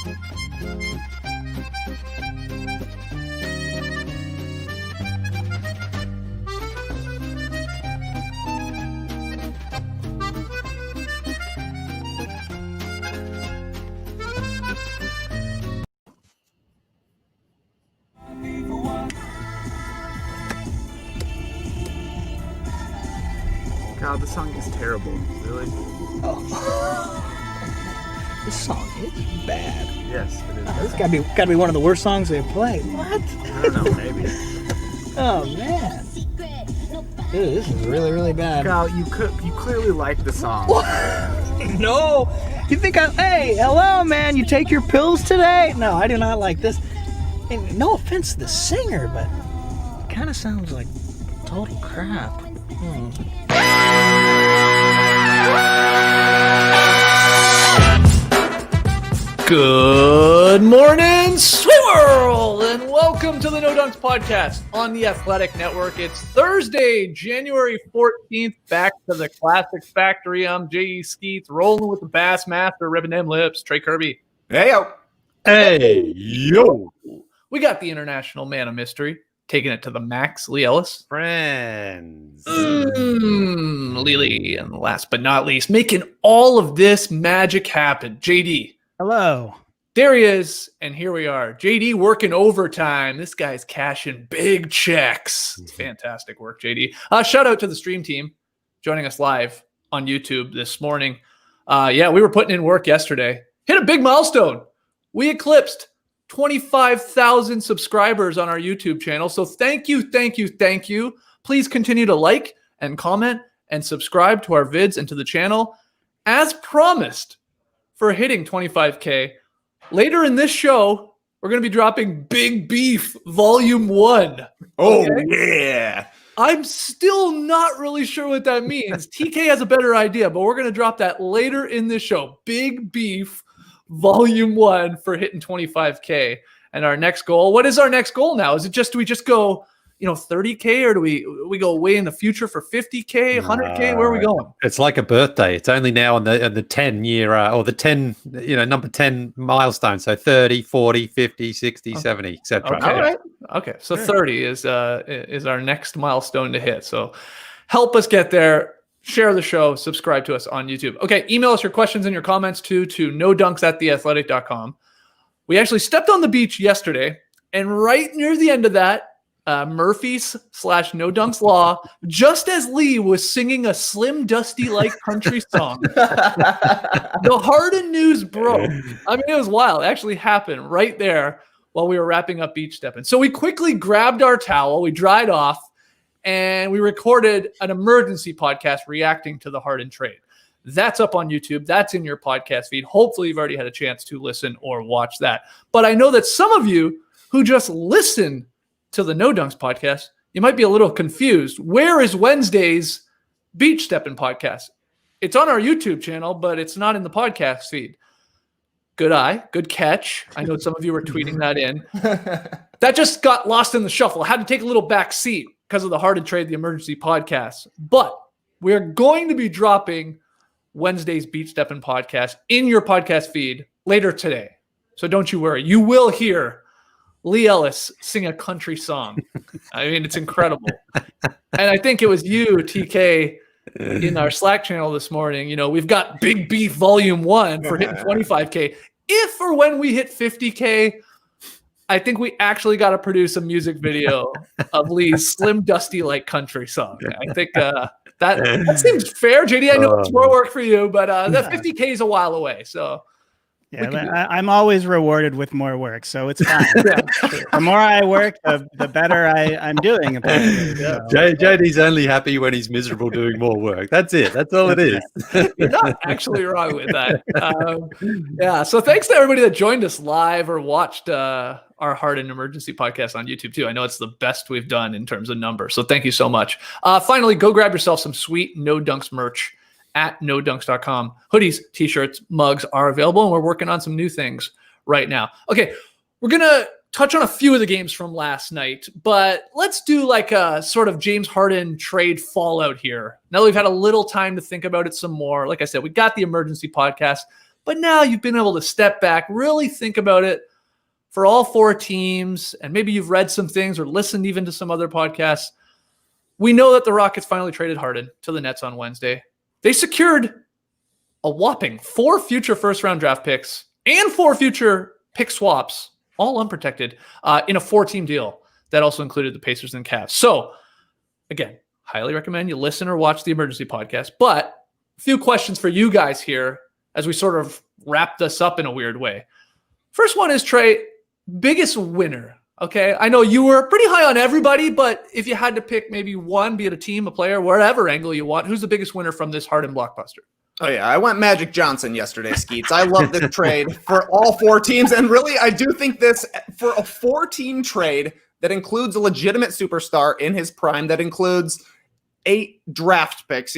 God, this song is terrible. Really? Oh. This song is bad. Yes, it is. This gotta be one of the worst songs they've played. What? I don't know, maybe. Oh man. Dude, this is really, really bad. Kyle, you clearly like the song. No. You think hey, hello man, you take your pills today? No, I do not like this. And no offense to the singer, but it kind of sounds like total crap. Good morning, sweet world, and welcome to the No Dunks podcast on the Athletic Network. It's Thursday, January 14th, back to the Classic Factory. I'm J.E. Skeets, rolling with the Bassmaster, ripping them lips, Trey Kirby. Hey, yo. Hey, yo. We got the international man of mystery, taking it to the max, Lee Ellis. Friends. Lily, and last but not least, making all of this magic happen, JD. Hello. There he is, and here we are. JD working overtime. This guy's cashing big checks. It's fantastic work, JD. Shout out to the stream team joining us live on YouTube this morning. We were putting in work yesterday. Hit a big milestone. We eclipsed 25,000 subscribers on our YouTube channel. So thank you. Please continue to like and comment and subscribe to our vids and to the channel. As promised, for hitting 25K. Later in this show, we're going to be dropping Big Beef Volume 1. Oh, yeah. I'm still not really sure what that means. TK has a better idea, but we're going to drop that later in this show. Big Beef Volume 1 for hitting 25K. And our next goal, what is our next goal now? Is it do we just go, 30K, or do we go way in the future for 50K, 100K? Where are we going? It's like a birthday. It's only now on the 10 year or the 10, number 10 milestone. So 30, 40, 50, 60, 70, etc. Okay. All right. Okay. So 30 is our next milestone to hit. So help us get there. Share the show. Subscribe to us on YouTube. Okay. Email us your questions and your comments to nodunks@theathletic.com. We actually stepped on the beach yesterday, and right near the end of that, Murphy's /No Dunks Law, just as Lee was singing a Slim Dusty like country song. The Harden news broke. I mean, it was wild. It actually happened right there while we were wrapping up beach stepping. So we quickly grabbed our towel, we dried off, and we recorded an emergency podcast reacting to the Harden trade. That's up on YouTube. That's in your podcast feed. Hopefully you've already had a chance to listen or watch that. But I know that some of you who just listen to the No Dunks podcast, you might be a little confused. Where is Wednesday's Beach Steppin' podcast? It's on our YouTube channel, but it's not in the podcast feed. Good catch. I know some of you were tweeting that in. That just got lost in the shuffle. I had to take a little back seat because of the Harden trade, the emergency podcast. But we're going to be dropping Wednesday's Beach Steppin' podcast in your podcast feed later today. So don't you worry. You will hear Lee Ellis sing a country song. I mean, it's incredible. And I think it was you, TK, in our Slack channel this morning. We've got Big Beef Volume 1 for hitting 25K. If or when we hit 50K, I think we actually got to produce a music video of Lee's Slim Dusty like country song. I think that seems fair. JD, I know it's more work for you, but that 50K is a while away. So yeah, I'm always rewarded with more work, so it's fine. The more I work, the better I'm doing. Yeah. JD's only happy when he's miserable doing more work. That's it. That's all it is. You're not actually wrong with that. So thanks to everybody that joined us live or watched our Harden Emergency podcast on YouTube too. I know it's the best we've done in terms of numbers, so thank you so much. Finally, go grab yourself some sweet No Dunks merch at nodunks.com. Hoodies, t-shirts, mugs are available, and we're working on some new things right now. Okay, we're going to touch on a few of the games from last night, but let's do like a sort of James Harden trade fallout here. Now that we've had a little time to think about it some more, like I said, we got the emergency podcast. But now you've been able to step back, really think about it for all 4 teams, and maybe you've read some things or listened even to some other podcasts. We know that the Rockets finally traded Harden to the Nets on Wednesday. They secured a whopping 4 future first-round draft picks and 4 future pick swaps, all unprotected, in a 4-team deal that also included the Pacers and Cavs. So, again, highly recommend you listen or watch the emergency podcast. But a few questions for you guys here as we sort of wrap this up in a weird way. First one is, Trey, biggest winner. Okay, I know you were pretty high on everybody, but if you had to pick maybe one, be it a team, a player, whatever angle you want, who's the biggest winner from this Harden blockbuster? Oh, yeah. I went Magic Johnson yesterday, Skeets. I love this trade for all 4 teams. And really, I do think this, for a 4-team trade that includes a legitimate superstar in his prime, that includes 8 draft picks,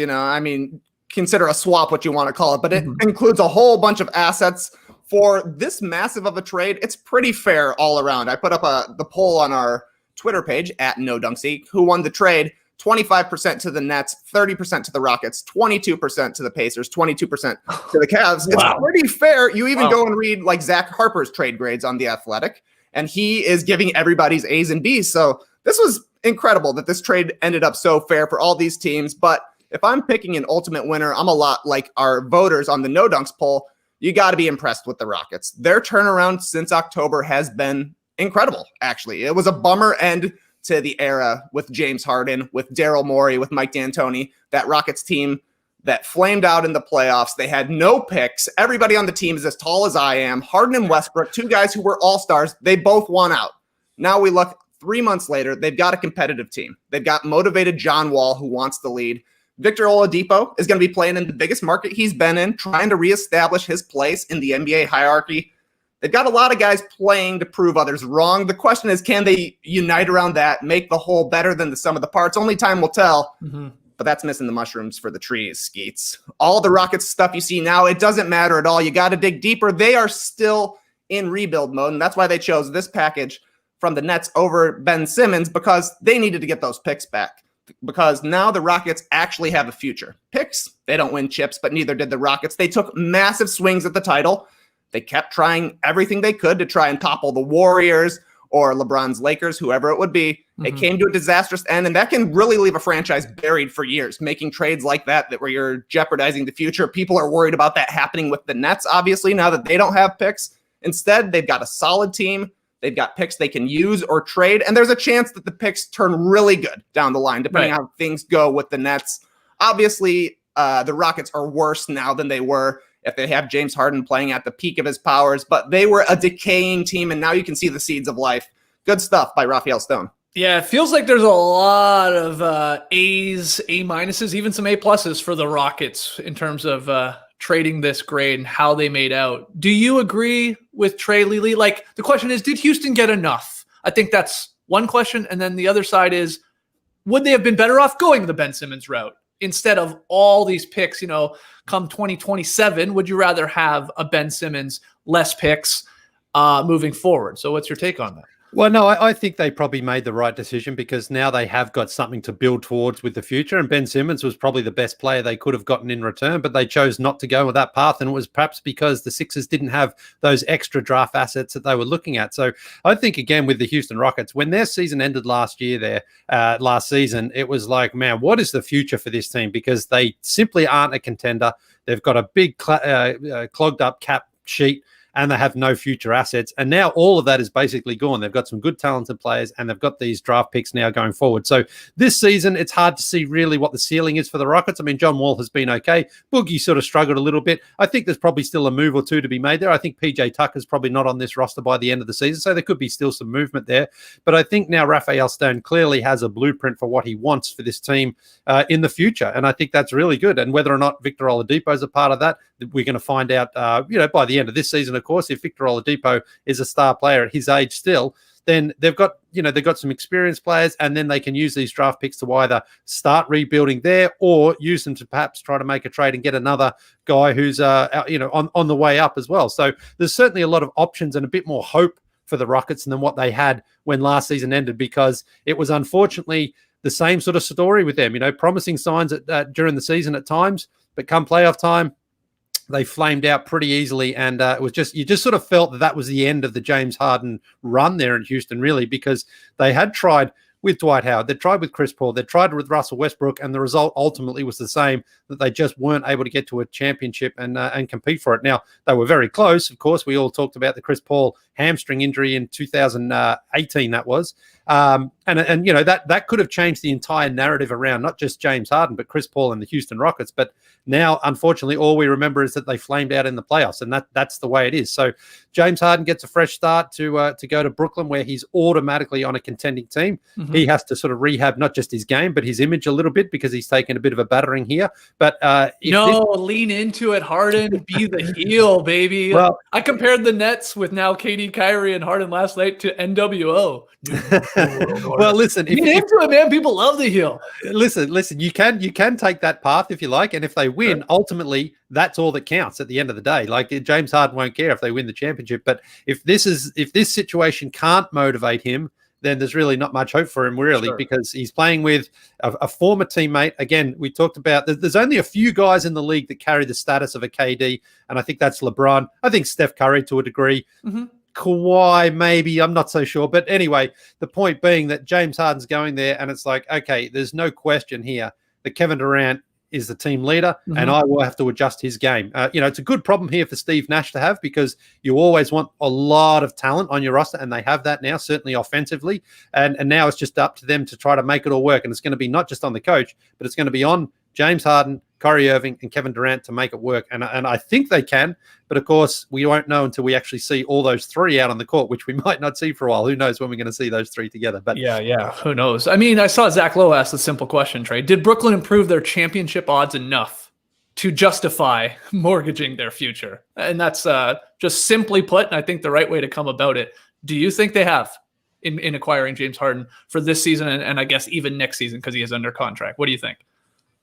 consider a swap what you want to call it, but it includes a whole bunch of assets. For this massive of a trade, it's pretty fair all around. I put up the poll on our Twitter page at NoDunkSeek, who won the trade. 25% to the Nets, 30% to the Rockets, 22% to the Pacers, 22% to the Cavs. It's pretty fair. You even go and read like Zach Harper's trade grades on The Athletic, and he is giving everybody's A's and B's. So this was incredible that this trade ended up so fair for all these teams. But if I'm picking an ultimate winner, I'm a lot like our voters on the No Dunks poll. You got to be impressed with the Rockets. Their turnaround since October has been incredible, actually. It was a bummer end to the era with James Harden, with Daryl Morey, with Mike D'Antoni, that Rockets team that flamed out in the playoffs. They had no picks. Everybody on the team is as tall as I am. Harden and Westbrook, 2 guys who were all-stars, they both won out. Now we look 3 months later, they've got a competitive team. They've got motivated John Wall who wants the lead. Victor Oladipo is going to be playing in the biggest market he's been in, trying to reestablish his place in the NBA hierarchy. They've got a lot of guys playing to prove others wrong. The question is, can they unite around that, make the whole better than the sum of the parts? Only time will tell, but that's missing the mushrooms for the trees, Skeets. All the Rockets stuff you see now, it doesn't matter at all. You got to dig deeper. They are still in rebuild mode, and that's why they chose this package from the Nets over Ben Simmons, because they needed to get those picks back. Because now the Rockets actually have a future. Picks, they don't win chips, but neither did the Rockets. They took massive swings at the title. They kept trying everything they could to try and topple the Warriors or LeBron's Lakers, whoever it would be. It came to a disastrous end, and that can really leave a franchise buried for years, making trades like that where you're jeopardizing the future. People are worried about that happening with the Nets, obviously, now that they don't have picks. Instead, they've got a solid team. They've got picks they can use or trade, and there's a chance that the picks turn really good down the line, depending on how things go with the Nets. Obviously, the Rockets are worse now than they were if they have James Harden playing at the peak of his powers, but they were a decaying team, and now you can see the seeds of life. Good stuff by Raphael Stone. Yeah, it feels like there's a lot of A's, A minuses, even some A pluses for the Rockets in terms of trading this grade and how they made out. Do you agree with Trey Lely? Like, the question is, did Houston get enough? I think that's one question. And then the other side is, would they have been better off going the Ben Simmons route instead of all these picks, come 2027? Would you rather have a Ben Simmons, less picks moving forward? So what's your take on that? Well, no, I think they probably made the right decision because now they have got something to build towards with the future. And Ben Simmons was probably the best player they could have gotten in return, but they chose not to go with that path. And it was perhaps because the Sixers didn't have those extra draft assets that they were looking at. So I think, again, with the Houston Rockets, when their season ended last season, it was like, man, what is the future for this team? Because they simply aren't a contender. They've got a big clogged up cap sheet, and they have no future assets. And now all of that is basically gone. They've got some good, talented players, and they've got these draft picks now going forward. So this season, it's hard to see really what the ceiling is for the Rockets. I mean, John Wall has been okay. Boogie sort of struggled a little bit. I think there's probably still a move or two to be made there. I think PJ Tucker's probably not on this roster by the end of the season, so there could be still some movement there. But I think now Raphael Stone clearly has a blueprint for what he wants for this team in the future, and I think that's really good. And whether or not Victor Oladipo is a part of that, we're going to find out, by the end of this season, of course. If Victor Oladipo is a star player at his age still, then they've got some experienced players, and then they can use these draft picks to either start rebuilding there or use them to perhaps try to make a trade and get another guy who's on the way up as well. So there's certainly a lot of options and a bit more hope for the Rockets than what they had when last season ended, because it was unfortunately the same sort of story with them. Promising signs during the season at times, but come playoff time, they flamed out pretty easily, and it was just, you just sort of felt that was the end of the James Harden run there in Houston, really, because they had tried with Dwight Howard, they tried with Chris Paul, they tried with Russell Westbrook, and the result ultimately was the same, that they just weren't able to get to a championship and compete for it. Now, they were very close. Of course, we all talked about the Chris Paul hamstring injury in 2018, that was. And you know, that could have changed the entire narrative around not just James Harden, but Chris Paul and the Houston Rockets. But now, unfortunately, all we remember is that they flamed out in the playoffs, and that's the way it is. So James Harden gets a fresh start to go to Brooklyn, where he's automatically on a contending team. Mm-hmm. He has to sort of rehab not just his game, but his image a little bit, because he's taken a bit of a battering here. But lean into it, Harden. Be the heel, baby. Well, I compared the Nets with now KD, Kyrie, and Harden last night to NWO. Well, listen, lean into it, man. People love the heel. Listen. You can take that path if you like, and if they win, ultimately that's all that counts at the end of the day. Like, James Harden won't care if they win the championship, but if this situation can't motivate him, then there's really not much hope for him, really, because he's playing with a former teammate. Again, we talked about there's only a few guys in the league that carry the status of a KD, and I think that's LeBron. I think Steph Curry to a degree. Mm-hmm. Kawhi, maybe, I'm not so sure. But anyway, the point being that James Harden's going there, and it's like, okay, there's no question here that Kevin Durant is the team leader, and I will have to adjust his game. It's a good problem here for Steve Nash to have, because you always want a lot of talent on your roster, and they have that now, certainly offensively. And now it's just up to them to try to make it all work. And it's going to be not just on the coach, but it's going to be on James Harden, Kyrie Irving, and Kevin Durant to make it work. And I think they can, but of course we won't know until we actually see all those three out on the court, which we might not see for a while. Who knows when we're going to see those three together? But yeah, who knows? I mean, I saw Zach Lowe ask the simple question, Trey. Did Brooklyn improve their championship odds enough to justify mortgaging their future? And that's just simply put, and I think the right way to come about it. Do you think they have in acquiring James Harden for this season, and I guess even next season, because he is under contract? What do you think?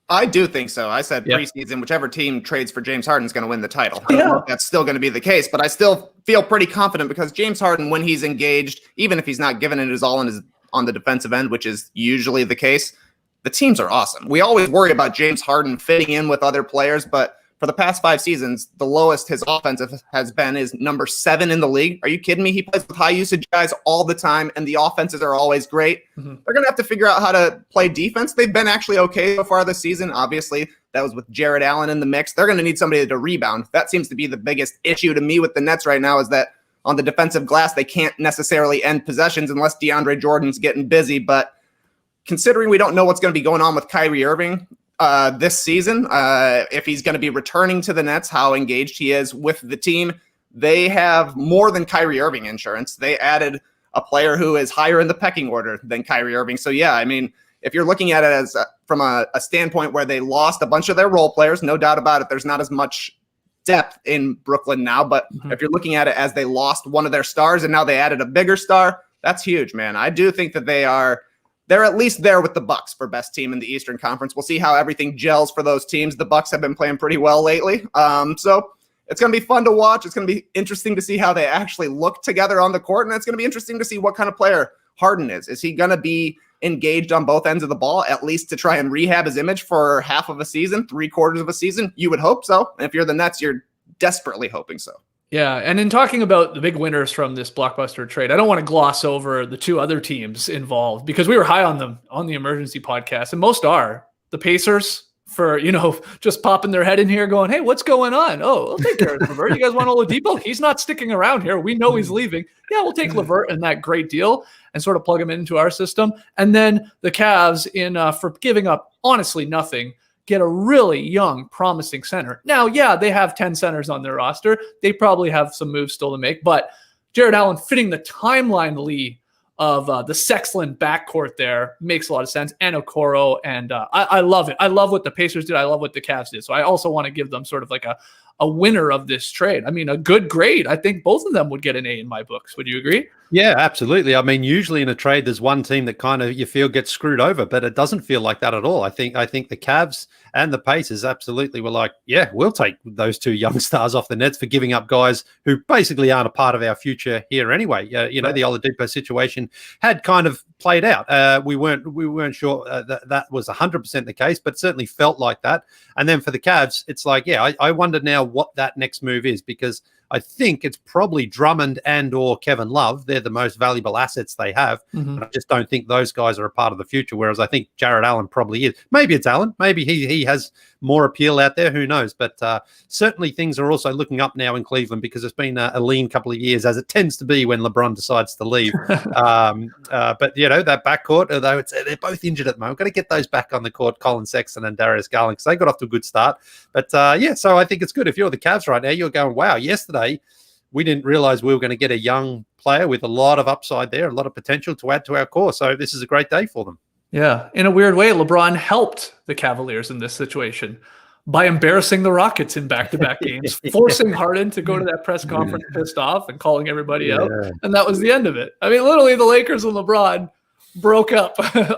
I do think so. I said preseason, whichever team trades for James Harden is going to win the title. I don't know if that's still going to be the case, but I still feel pretty confident, because James Harden, when he's engaged, even if he's not giving it his all on the defensive end, which is usually the case, the teams are awesome. We always worry about James Harden fitting in with other players, but for the past 5 seasons, the lowest his offensive has been is number 7 in the league. Are you kidding me? He plays with high usage guys all the time, and the offenses are always great. Mm-hmm. They're going to have to figure out how to play defense. They've been actually okay so far this season. Obviously, that was with Jared Allen in the mix. They're going to need somebody to rebound. That seems to be the biggest issue to me with the Nets right now, is that on the defensive glass, they can't necessarily end possessions unless DeAndre Jordan's getting busy. But considering we don't know what's going to be going on with Kyrie Irving this season, if he's going to be returning to the Nets, how engaged he is with the team. They have more than Kyrie Irving insurance. They added a player who is higher in the pecking order than Kyrie Irving. So yeah, I mean, if you're looking at it as from a standpoint where they lost a bunch of their role players, no doubt about it, there's not as much depth in Brooklyn now. But if you're looking at it as they lost one of their stars and now they added a bigger star, that's huge, man. I do think that they're at least there with the Bucks for best team in the Eastern Conference. We'll see how everything gels for those teams. The Bucks have been playing pretty well lately. So it's going to be fun to watch. It's going to be interesting to see how they actually look together on the court. And it's going to be interesting to see what kind of player Harden is. Is he going to be engaged on both ends of the ball, at least to try and rehab his image for half of a season, 3/4 of a season? You would hope so. And if you're the Nets, you're desperately hoping so. Yeah, and in talking about the big winners from this blockbuster trade, I don't want to gloss over the 2 other teams involved, because we were high on them on the emergency podcast, and most are. The Pacers, for, just popping their head in here going, hey, what's going on? Oh, we'll take Caris LeVert. You guys want Oladipo? He's not sticking around here. We know he's leaving. Yeah, we'll take LeVert and that great deal and sort of plug him into our system. And then the Cavs, for giving up honestly nothing, get a really young, promising center. Now, yeah, they have 10 centers on their roster. They probably have some moves still to make, but Jared Allen fitting the timeline lead of the Sexland backcourt there makes a lot of sense. And Okoro, and I love it. I love what the Pacers did. I love what the Cavs did. So I also want to give them sort of like a winner of this trade. I mean, a good grade. I think both of them would get an A in my books. Would you agree? Yeah, absolutely. I mean, usually in a trade, there's one team that kind of you feel gets screwed over, but it doesn't feel like that at all. I think the Cavs and the Pacers absolutely were like, yeah, we'll take those 2 young stars off the Nets for giving up guys who basically aren't a part of our future here anyway. The Oladipo situation had kind of played out. We weren't sure that was 100% the case, but certainly felt like that. And then for the Cavs, it's like, yeah, I wonder now now what that next move is, because I think it's probably Drummond and or Kevin Love. They're the most valuable assets they have. Mhm. And I just don't think those guys are a part of the future, whereas I think Jared Allen probably is. Maybe it's Allen. Maybe he has more appeal out there. Who knows? But certainly things are also looking up now in Cleveland, because it's been a lean couple of years, as it tends to be when LeBron decides to leave. But, that backcourt, although they're both injured at the moment, got to get those back on the court, Colin Sexton and Darius Garland, because they got off to a good start. But, so I think it's good. If you're the Cavs right now, you're going, wow, yesterday we didn't realize we were going to get a young player with a lot of upside there, a lot of potential to add to our core. So this is a great day for them. Yeah. In a weird way, LeBron helped the Cavaliers in this situation by embarrassing the Rockets in back-to-back games, forcing Harden to go to that press conference pissed off and calling everybody out. And that was the end of it. I mean, literally the Lakers and LeBron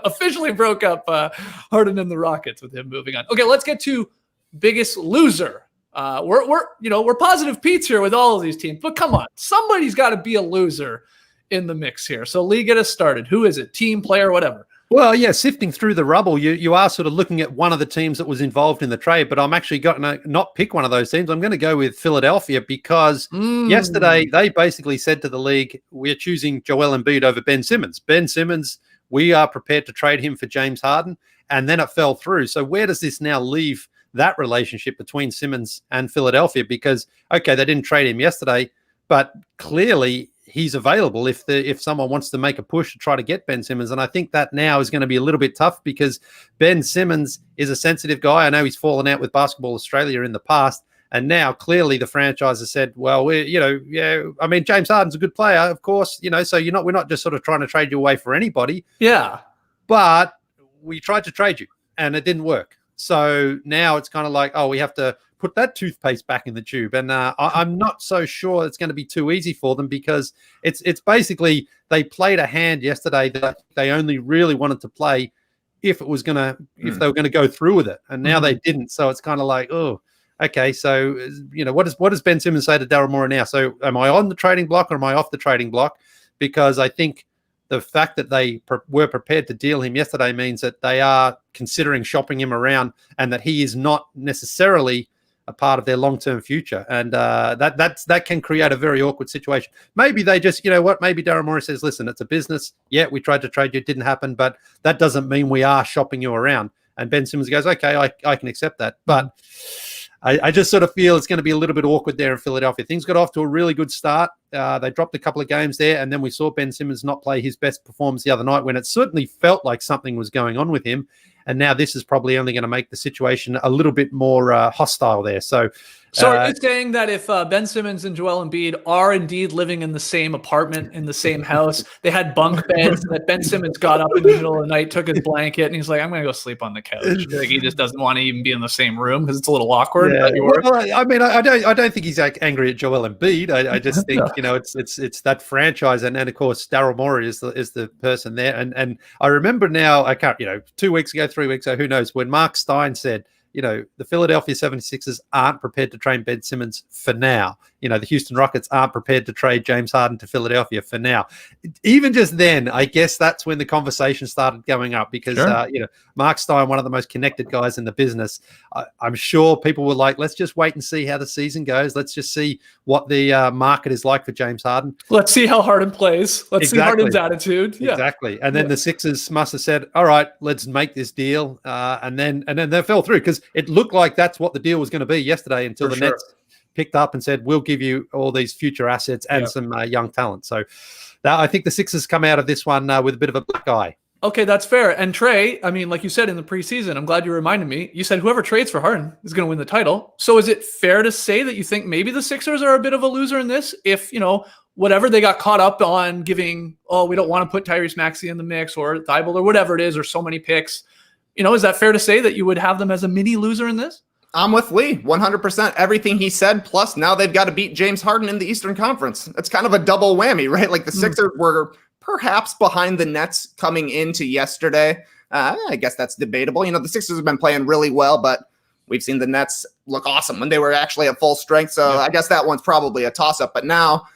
officially broke up Harden and the Rockets with him moving on. Okay, let's get to biggest loser. We're positive Pete's here with all of these teams, but come on, somebody's got to be a loser in the mix here. So Lee, get us started. Who is it? Team, player, whatever. Well, yeah, sifting through the rubble, you are sort of looking at one of the teams that was involved in the trade, but I'm actually going to not pick one of those teams. I'm going to go with Philadelphia, because yesterday they basically said to the league, we're choosing Joel Embiid over Ben Simmons. Ben Simmons, we are prepared to trade him for James Harden, and then it fell through. So where does this now leave that relationship between Simmons and Philadelphia? Because, okay, they didn't trade him yesterday, but clearly he's available if someone wants to make a push to try to get Ben Simmons. And I think that now is going to be a little bit tough, because Ben Simmons is a sensitive guy. I know he's fallen out with Basketball Australia in the past, and now clearly the franchise has said, well, James Harden's a good player, of course, so we're not just sort of trying to trade you away for anybody. Yeah. But we tried to trade you and it didn't work. So now it's kind of like, we have to put that toothpaste back in the tube. And I'm not so sure it's going to be too easy for them, because it's basically they played a hand yesterday that they only really wanted to play if they were going to go through with it. And now they didn't. So it's kind of like, okay. So, what does Ben Simmons say to Daryl Morey now? So am I on the trading block or am I off the trading block? Because I think the fact that they were prepared to deal him yesterday means that they are considering shopping him around, and that he is not necessarily a part of their long-term future. And that can create a very awkward situation. Maybe they just, maybe Daryl Morey says, listen, it's a business. Yeah, we tried to trade you. It didn't happen, but that doesn't mean we are shopping you around. And Ben Simmons goes, okay, I can accept that. But I just sort of feel it's going to be a little bit awkward there in Philadelphia. Things got off to a really good start. They dropped a couple of games there, and then we saw Ben Simmons not play his best performance the other night, when it certainly felt like something was going on with him. And now this is probably only going to make the situation a little bit more hostile there. So are you saying that if Ben Simmons and Joel Embiid are indeed living in the same apartment, in the same house, they had bunk beds, that Ben Simmons got up in the middle of the night, took his blanket, and he's like, I'm going to go sleep on the couch. Like, he just doesn't want to even be in the same room because it's a little awkward. Yeah. I don't think he's angry at Joel Embiid. I just think, it's that franchise. And of course, Daryl Morey is the person there. And I remember now, I can't, 2 weeks ago, 3 weeks ago, who knows, when Mark Stein said, the Philadelphia 76ers aren't prepared to trade Ben Simmons for now. The Houston Rockets aren't prepared to trade James Harden to Philadelphia for now. Even just then, I guess that's when the conversation started going up, because, Mark Stein, one of the most connected guys in the business, I'm sure people were like, let's just wait and see how the season goes. Let's just see what the market is like for James Harden. Let's see how Harden plays. Let's see Harden's attitude. Yeah. Exactly. And then the Sixers must have said, all right, let's make this deal. And then they fell through, because it looked like that's what the deal was going to be yesterday, until the Nets picked up and said, we'll give you all these future assets and some young talent. So I think the Sixers come out of this one with a bit of a black eye. Okay, that's fair. And Trey, I mean, like you said in the preseason, I'm glad you reminded me, you said whoever trades for Harden is going to win the title. So is it fair to say that you think maybe the Sixers are a bit of a loser in this? If, whatever they got caught up on giving, we don't want to put Tyrese Maxey in the mix, or Thibault, or whatever it is, or so many picks, is that fair to say that you would have them as a mini loser in this? I'm with Lee, 100%. Everything he said, plus now they've got to beat James Harden in the Eastern Conference. It's kind of a double whammy, right? Like the Sixers were perhaps behind the Nets coming into yesterday. I guess that's debatable. The Sixers have been playing really well, but we've seen the Nets look awesome when they were actually at full strength. So I guess that one's probably a toss-up. But now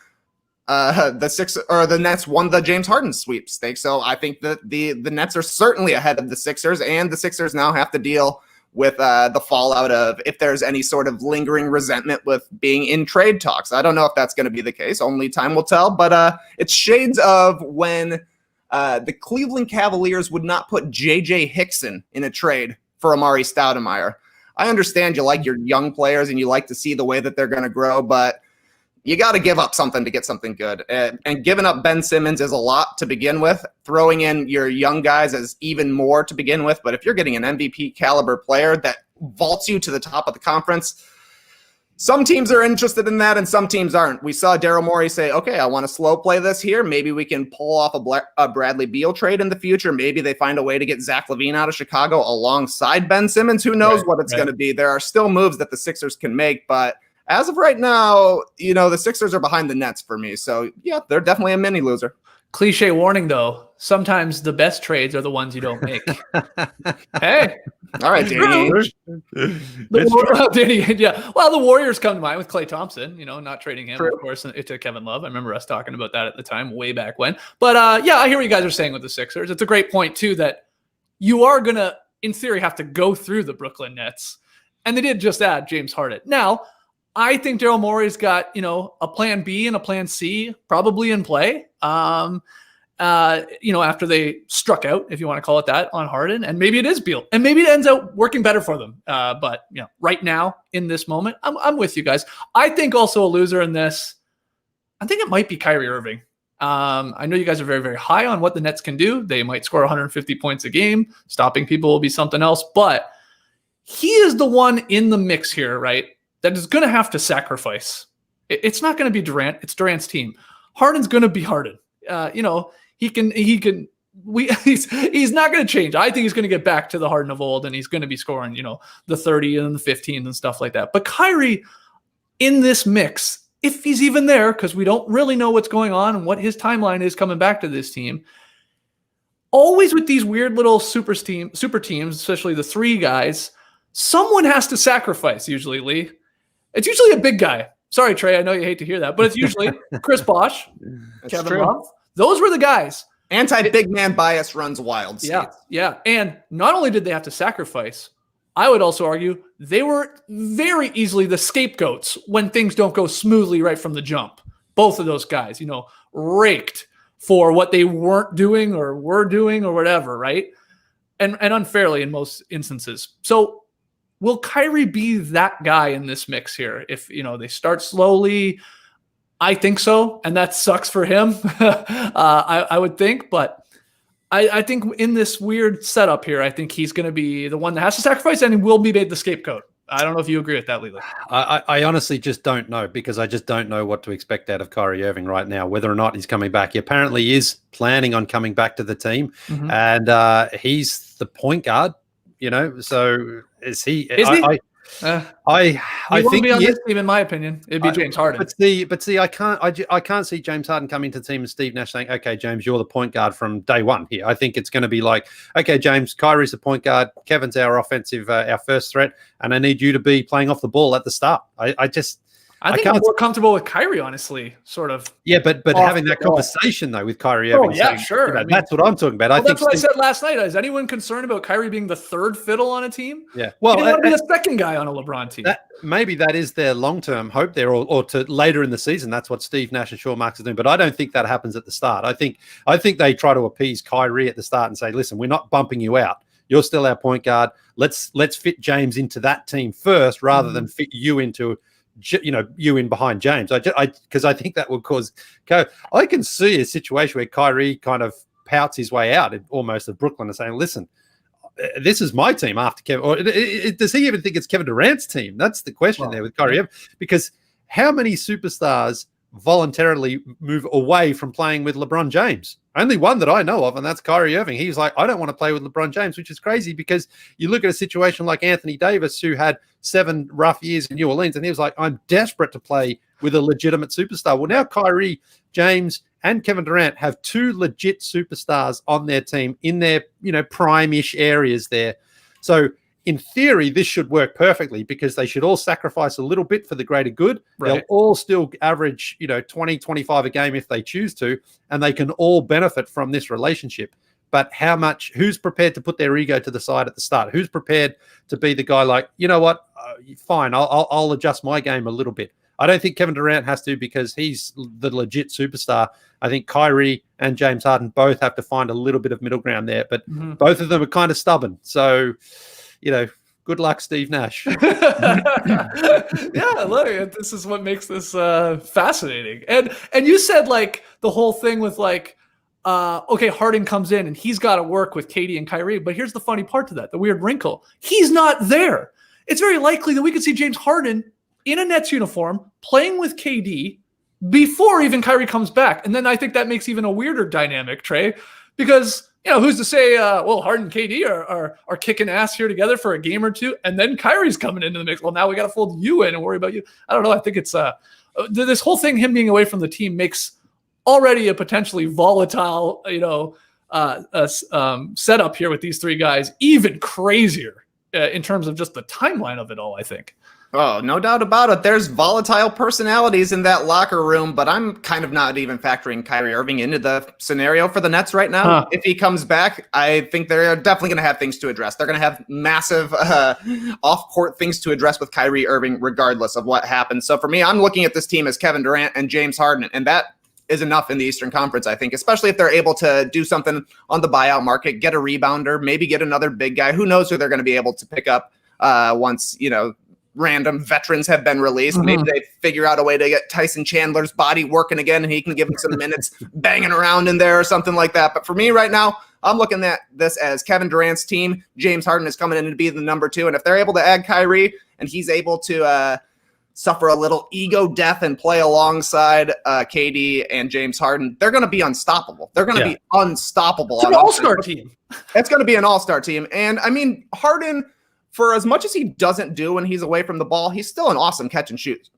the Nets won the James Harden sweepstakes. So I think that the Nets are certainly ahead of the Sixers, and the Sixers now have to deal with the fallout of if there's any sort of lingering resentment with being in trade talks. I don't know if that's going to be the case. Only time will tell. But it's shades of when the Cleveland Cavaliers would not put J.J. Hickson in a trade for Amari Stoudemire. I understand you like your young players and you like to see the way that they're going to grow, but you got to give up something to get something good. And giving up Ben Simmons is a lot to begin with. Throwing in your young guys is even more to begin with. But if you're getting an MVP caliber player that vaults you to the top of the conference, some teams are interested in that and some teams aren't. We saw Daryl Morey say, okay, I want to slow play this here. Maybe we can pull off a Bradley Beal trade in the future. Maybe they find a way to get Zach LaVine out of Chicago alongside Ben Simmons. Who knows what it's going to be? There are still moves that the Sixers can make, but as of right now, the Sixers are behind the Nets for me. So, yeah, they're definitely a mini loser. Cliche warning, though. Sometimes the best trades are the ones you don't make. Hey. All right, Danny. Danny, yeah. Well, the Warriors come to mind with Klay Thompson, not trading him, of course, to Kevin Love. I remember us talking about that at the time, way back when. But, yeah, I hear what you guys are saying with the Sixers. It's a great point, too, that you are going to, in theory, have to go through the Brooklyn Nets. And they did just add James Harden. Now, I think Daryl Morey's got, a plan B and a plan C probably in play. After they struck out, if you want to call it that, on Harden, and maybe it is Beal, and maybe it ends out working better for them. But right now in this moment, I'm with you guys. I think also a loser in this, I think it might be Kyrie Irving. I know you guys are very, very high on what the Nets can do. They might score 150 points a game. Stopping people will be something else, but he is the one in the mix here, right? That is going to have to sacrifice. It's not going to be Durant. It's Durant's team. Harden's going to be Harden. He's not going to change. I think he's going to get back to the Harden of old, and he's going to be scoring, the 30 and the 15 and stuff like that. But Kyrie in this mix, if he's even there, because we don't really know what's going on and what his timeline is coming back to this team, always with these weird little super teams, especially the three guys, someone has to sacrifice usually, Lee. It's usually a big guy. Sorry, Trey, I know you hate to hear that, but it's usually Chris Bosh, Kevin Love. Those were the guys. Anti-big man bias runs wild. Yeah. And not only did they have to sacrifice, I would also argue they were very easily the scapegoats when things don't go smoothly right from the jump. Both of those guys, raked for what they weren't doing or were doing or whatever, right? And unfairly in most instances. So will Kyrie be that guy in this mix here? If, they start slowly, I think so. And that sucks for him, I would think. But I think in this weird setup here, I think he's going to be the one that has to sacrifice and he will be made the scapegoat. I don't know if you agree with that, Leland. I honestly just don't know, because I just don't know what to expect out of Kyrie Irving right now, whether or not he's coming back. He apparently is planning on coming back to the team, and he's the point guard, so is he? Is he? I think be on this team, in my opinion. It'd be James Harden. But see, I can't see James Harden coming to the team and Steve Nash saying, "Okay, James, you're the point guard from day one here." I think it's going to be like, "Okay, James, Kyrie's the point guard. Kevin's our offensive, our first threat, and I need you to be playing off the ball at the start." I think I'm more comfortable with Kyrie, honestly, sort of. Yeah, but having that conversation, though, with Kyrie Irving. Yeah, sure. That's what I'm talking about. Well, that's what I said last night. Is anyone concerned about Kyrie being the third fiddle on a team? Yeah. Well, he didn't want to be the second guy on a LeBron team. Maybe that is their long-term hope there, or to later in the season. That's what Steve Nash and Sean Marks are doing. But I don't think that happens at the start. I think they try to appease Kyrie at the start and say, "Listen, we're not bumping you out. You're still our point guard. Let's fit James into that team first, rather than fit you into." You in behind James, because I think that will cause. I can see a situation where Kyrie kind of pouts his way out, almost of Brooklyn, and saying, "Listen, this is my team after Kevin." Or does he even think it's Kevin Durant's team? That's the question there with Kyrie, because how many superstars voluntarily move away from playing with LeBron James? Only one that I know of, and that's Kyrie Irving. He's like, I don't want to play with LeBron James, which is crazy, because you look at a situation like Anthony Davis, who had 7 rough years in New Orleans, and he was like, I'm desperate to play with a legitimate superstar. Well, now Kyrie, James, and Kevin Durant have 2 legit superstars on their team in their, prime-ish areas there. So in theory, this should work perfectly, because they should all sacrifice a little bit for the greater good. Right. They'll all still average, 20, 25 a game if they choose to, and they can all benefit from this relationship. but who's prepared to put their ego to the side at the start? Who's prepared to be the guy like, you know what, fine, I'll adjust my game a little bit. I don't think Kevin Durant has to because he's the legit superstar. I think Kyrie and James Harden both have to find a little bit of middle ground there, but both of them are kind of stubborn. So, good luck, Steve Nash. Yeah, look, this is what makes this fascinating. And you said like the whole thing with like, okay, Harden comes in and he's got to work with KD and Kyrie. But here's the funny part to that, the weird wrinkle. He's not there. It's very likely that we could see James Harden in a Nets uniform playing with KD before even Kyrie comes back. And then I think that makes even a weirder dynamic, Trey, because who's to say, Harden and KD are kicking ass here together for a game or two, and then Kyrie's coming into the mix. Well, now we got to fold you in and worry about you. I don't know. I think it's this whole thing, him being away from the team, makes already a potentially volatile, setup here with these three guys even crazier in terms of just the timeline of it all, I think. Oh, no doubt about it. There's volatile personalities in that locker room, but I'm kind of not even factoring Kyrie Irving into the scenario for the Nets right now. If he comes back, I think they're definitely going to have things to address. They're going to have massive off-court things to address with Kyrie Irving regardless of what happens. So for me, I'm looking at this team as Kevin Durant and James Harden, and that is enough in the Eastern Conference, I think, especially if they're able to do something on the buyout market, get a rebounder, maybe get another big guy. Who knows who they're going to be able to pick up once, random veterans have been released. Maybe they figure out a way to get Tyson Chandler's body working again and he can give him some minutes banging around in there or something like that. But for me right now, I'm looking at this as Kevin Durant's team. James Harden is coming in to be the number 2. And if they're able to add Kyrie and he's able to suffer a little ego death and play alongside KD and James Harden, they're going to be unstoppable. They're going to be unstoppable. It's an all-star team. It's going to be an all-star team. And I mean, Harden, for as much as he doesn't do when he's away from the ball, he's still an awesome catch and shoot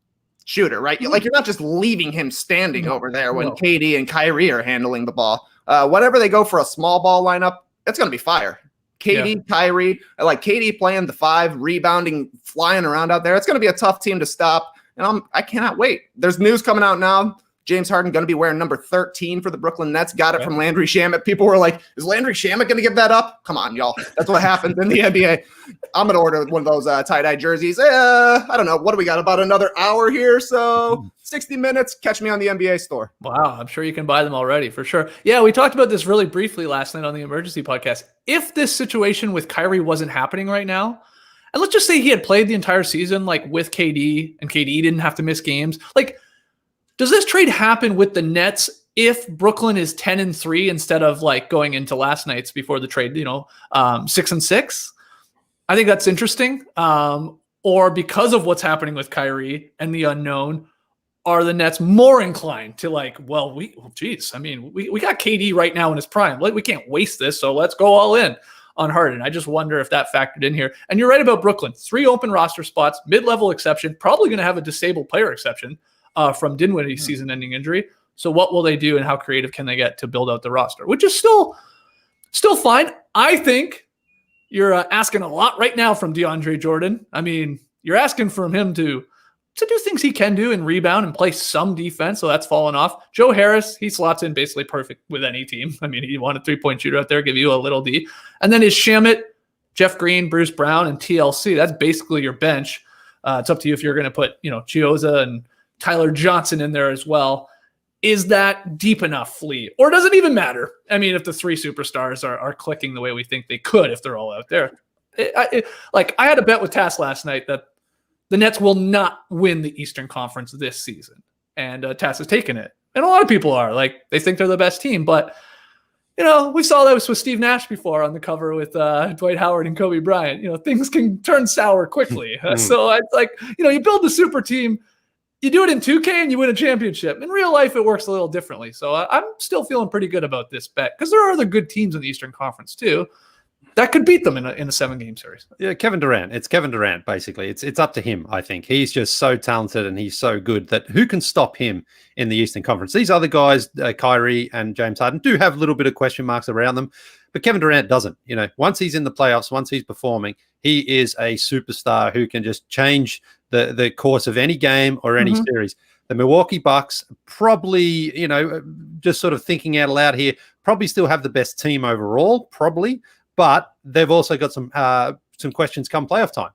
shooter, right? Like, you're not just leaving him standing over there when KD and Kyrie are handling the ball. Whenever they go for a small ball lineup, it's going to be fire. KD, Kyrie, I like KD playing the 5, rebounding, flying around out there. It's going to be a tough team to stop, and I cannot wait. There's news coming out now. James Harden going to be wearing number 13 for the Brooklyn Nets. Got it from Landry Shamet. People were like, is Landry Shamet going to give that up? Come on, y'all. That's what happens in the NBA. I'm going to order one of those tie-dye jerseys. I don't know. What do we got? About another hour here. So 60 minutes. Catch me on the NBA store. Wow. I'm sure you can buy them already for sure. Yeah. We talked about this really briefly last night on the Emergency Podcast. If this situation with Kyrie wasn't happening right now, and let's just say he had played the entire season like with KD and KD didn't have to miss games, like, does this trade happen with the Nets if Brooklyn is 10-3 instead of like going into last night's before the trade, 6-6? I think that's interesting. Or because of what's happening with Kyrie and the unknown, are the Nets more inclined to like, we got KD right now in his prime. Like, we can't waste this, so let's go all in on Harden. I just wonder if that factored in here. And you're right about Brooklyn. 3 open roster spots, mid-level exception, probably going to have a disabled player exception from Dinwiddie's season-ending injury. So what will they do and how creative can they get to build out the roster, which is still fine. I think you're asking a lot right now from DeAndre Jordan. I mean, you're asking from him to do things he can do and rebound and play some defense, so that's fallen off. Joe Harris, he slots in basically perfect with any team. I mean, he want a 3-point shooter out there, give you a little D. And then is Shamet, Jeff Green, Bruce Brown, and TLC. That's basically your bench. It's up to you if you're going to put, Chioza and Tyler Johnson in there as well. Is that deep enough, Flea? Or does it even matter? I mean, if the 3 superstars are clicking the way we think they could, if they're all out there. I had a bet with Tass last night that the Nets will not win the Eastern Conference this season. And Tass has taken it. And a lot of people are. Like, they think they're the best team. But, we saw that with Steve Nash before on the cover with Dwight Howard and Kobe Bryant. Things can turn sour quickly. So it's like, you build the super team. You do it in 2K and you win a championship. In real life, it works a little differently. So I'm still feeling pretty good about this bet because there are other good teams in the Eastern Conference too that could beat them in a 7-game series. Yeah, Kevin Durant. It's Kevin Durant, basically. It's up to him, I think. He's just so talented and he's so good that who can stop him in the Eastern Conference? These other guys, Kyrie and James Harden, do have a little bit of question marks around them, but Kevin Durant doesn't. Once he's in the playoffs, once he's performing, he is a superstar who can just change the course of any game or any series. The Milwaukee Bucks probably, just sort of thinking out loud here, probably still have the best team overall, probably, but they've also got some questions come playoff time.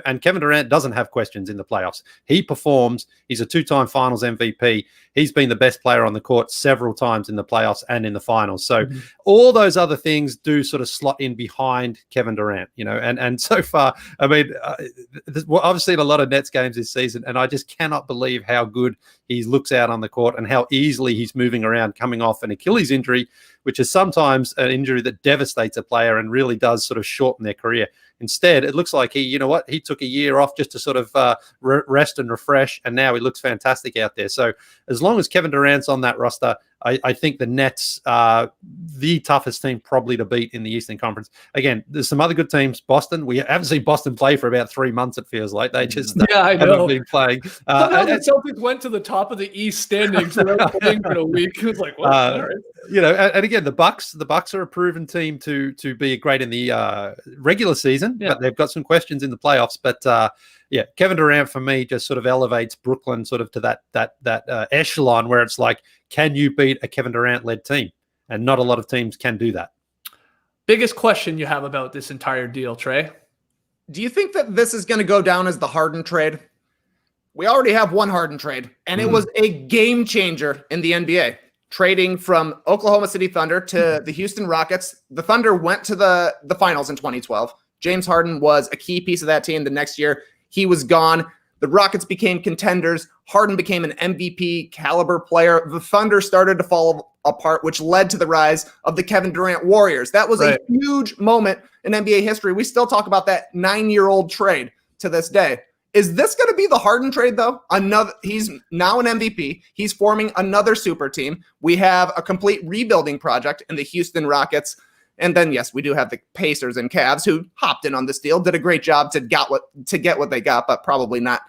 And Kevin Durant doesn't have questions in the playoffs. He performs. He's a 2-time finals MVP. He's been the best player on the court several times in the playoffs and in the finals. So all those other things do sort of slot in behind Kevin Durant, and so far, I mean, I've seen a lot of Nets games this season, and I just cannot believe how good he looks out on the court and how easily he's moving around coming off an Achilles injury, which is sometimes an injury that devastates a player and really does sort of shorten their career. Instead, it looks like he took a year off just to sort of rest and refresh, and now he looks fantastic out there. So as long as Kevin Durant's on that roster, I think the Nets are the toughest team probably to beat in the Eastern Conference. Again, there's some other good teams. Boston, we haven't seen Boston play for about 3 months, it feels like. They just I know. haven't been playing. Somehow the Celtics went to the top of the East standings without playing for a week. It was like, well, all right. And again, the Bucks are a proven team to be great in the regular season, but they've got some questions in the playoffs. But Kevin Durant for me just sort of elevates Brooklyn sort of to that echelon where it's like, can you beat a Kevin Durant-led team? And not a lot of teams can do that. Biggest question you have about this entire deal, Trey? Do you think that this is going to go down as the Harden trade? We already have one Harden trade, and it was a game changer in the NBA. Trading from Oklahoma City Thunder to the Houston Rockets. The Thunder went to the finals in 2012. James Harden was a key piece of that team. The next year, he was gone. The Rockets became contenders. Harden became an MVP caliber player. The Thunder started to fall apart, which led to the rise of the Kevin Durant Warriors. That was a huge moment in NBA history. We still talk about that 9-year-old trade to this day. Is this going to be the Harden trade, though? He's now an MVP. He's forming another super team. We have a complete rebuilding project in the Houston Rockets. And then, yes, we do have the Pacers and Cavs who hopped in on this deal, did a great job to get what they got, but probably not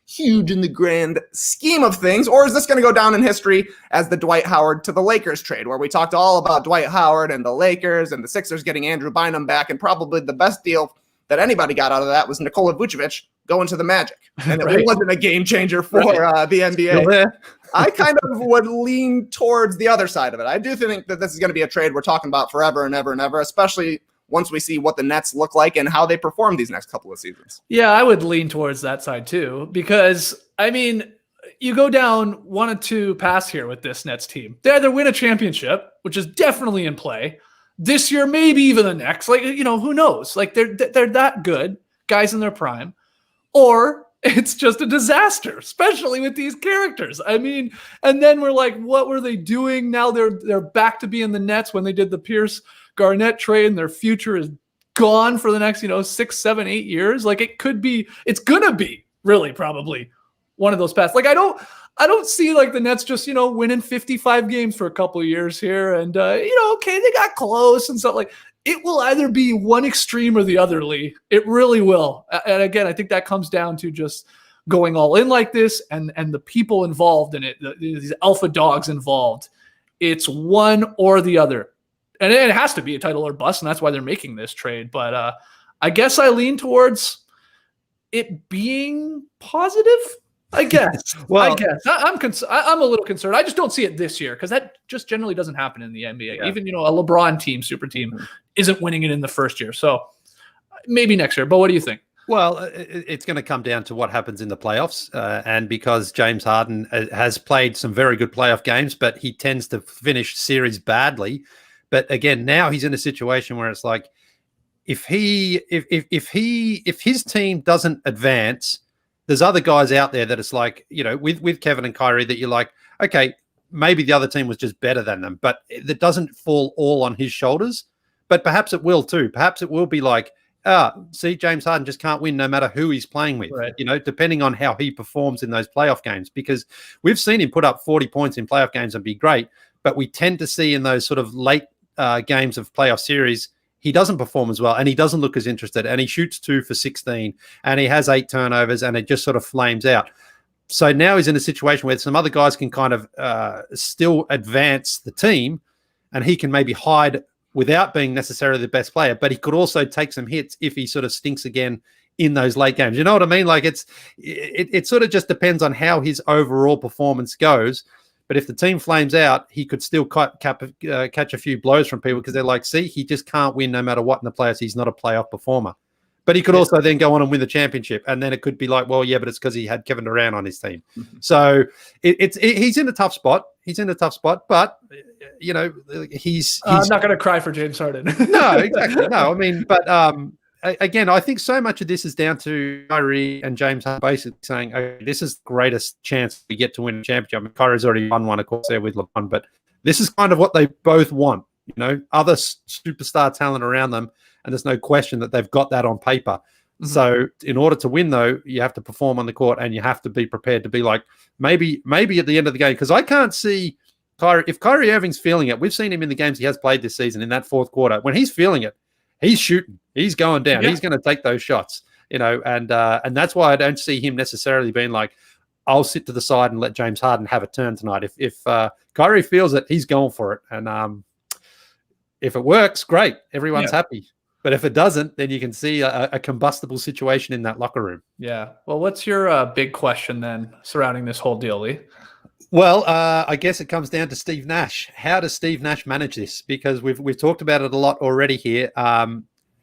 huge in the grand scheme of things. Or is this going to go down in history as the Dwight Howard to the Lakers trade, where we talked all about Dwight Howard and the Lakers and the Sixers getting Andrew Bynum back, and probably the best deal that anybody got out of that was Nikola Vucevic going to the Magic. And it wasn't a game changer for the NBA. I kind of would lean towards the other side of it. I do think that this is going to be a trade we're talking about forever and ever and ever, especially once we see what the Nets look like and how they perform these next couple of seasons. Yeah, I would lean towards that side too, because, I mean, you go down 1 or 2 paths here with this Nets team. They either win a championship, which is definitely in play, this year, maybe even the next. Like, who knows? Like, they're that good, guys in their prime. Or it's just a disaster, especially with these characters. I mean, and then we're like, what were they doing? Now they're back to being the Nets when they did the Pierce Garnett trade, and their future is gone for the next, 6, 7, 8 years. Like, it's gonna be really probably one of those paths. Like, I don't see like the Nets just, winning 55 games for a couple of years here. And, okay, they got close and stuff. Like, it will either be one extreme or the other, Lee. It really will. And again, I think that comes down to just going all in like this and the people involved in it, these alpha dogs involved. It's one or the other. And it has to be a title or bust, and that's why they're making this trade. But I guess I lean towards it being positive. I guess. Well, I'm a little concerned. I just don't see it this year because that just generally doesn't happen in the NBA. Yeah. Even, a LeBron team, super team, isn't winning it in the first year. So maybe next year. But what do you think? Well, it's going to come down to what happens in the playoffs. And because James Harden has played some very good playoff games, but he tends to finish series badly. But again, now he's in a situation where it's like, if his team doesn't advance, there's other guys out there that it's like, with Kevin and Kyrie that you're like, okay, maybe the other team was just better than them, but it doesn't fall all on his shoulders. But perhaps it will too. Perhaps it will be like, see, James Harden just can't win no matter who he's playing with, right. Depending on how he performs in those playoff games, because we've seen him put up 40 points in playoff games and be great, but we tend to see in those sort of late games of playoff series, he doesn't perform as well, and he doesn't look as interested, and he shoots 2 for 16, and he has 8 turnovers, and it just sort of flames out. So now he's in a situation where some other guys can kind of still advance the team, and he can maybe hide without being necessarily the best player, but he could also take some hits if he sort of stinks again in those late games. You know what I mean? Like it sort of just depends on how his overall performance goes. But if the team flames out, he could still catch a few blows from people because they're like, see, he just can't win no matter what in the playoffs. He's not a playoff performer. But he could also then go on and win the championship. And then it could be like, well, yeah, but it's because he had Kevin Durant on his team. So he's in a tough spot. He's in a tough spot. But, you know, he's I'm not going to cry for James Harden. No, exactly. No, I mean, but again, I think so much of this is down to Kyrie and James Harden basically saying, okay, this is the greatest chance we get to win a championship. I mean, Kyrie's already won one, of course, there with LeBron, but this is kind of what they both want, you know, other superstar talent around them, and there's no question that they've got that on paper. Mm-hmm. So in order to win, though, you have to perform on the court, and you have to be prepared to be like, maybe at the end of the game, because I can't see Kyrie, if Kyrie Irving's feeling it, we've seen him in the games he has played this season in that fourth quarter, when he's feeling it, he's shooting. He's going down. Yeah. He's going to take those shots, you know, and that's why I don't see him necessarily being like, I'll sit to the side and let James Harden have a turn tonight. If Kyrie feels it, he's going for it. And if it works, great. Everyone's happy. But if it doesn't, then you can see a combustible situation in that locker room. Yeah. Well, what's your big question then surrounding this whole deal, Lee? Well, I guess it comes down to Steve Nash. How does Steve Nash manage this? Because we've talked about it a lot already here.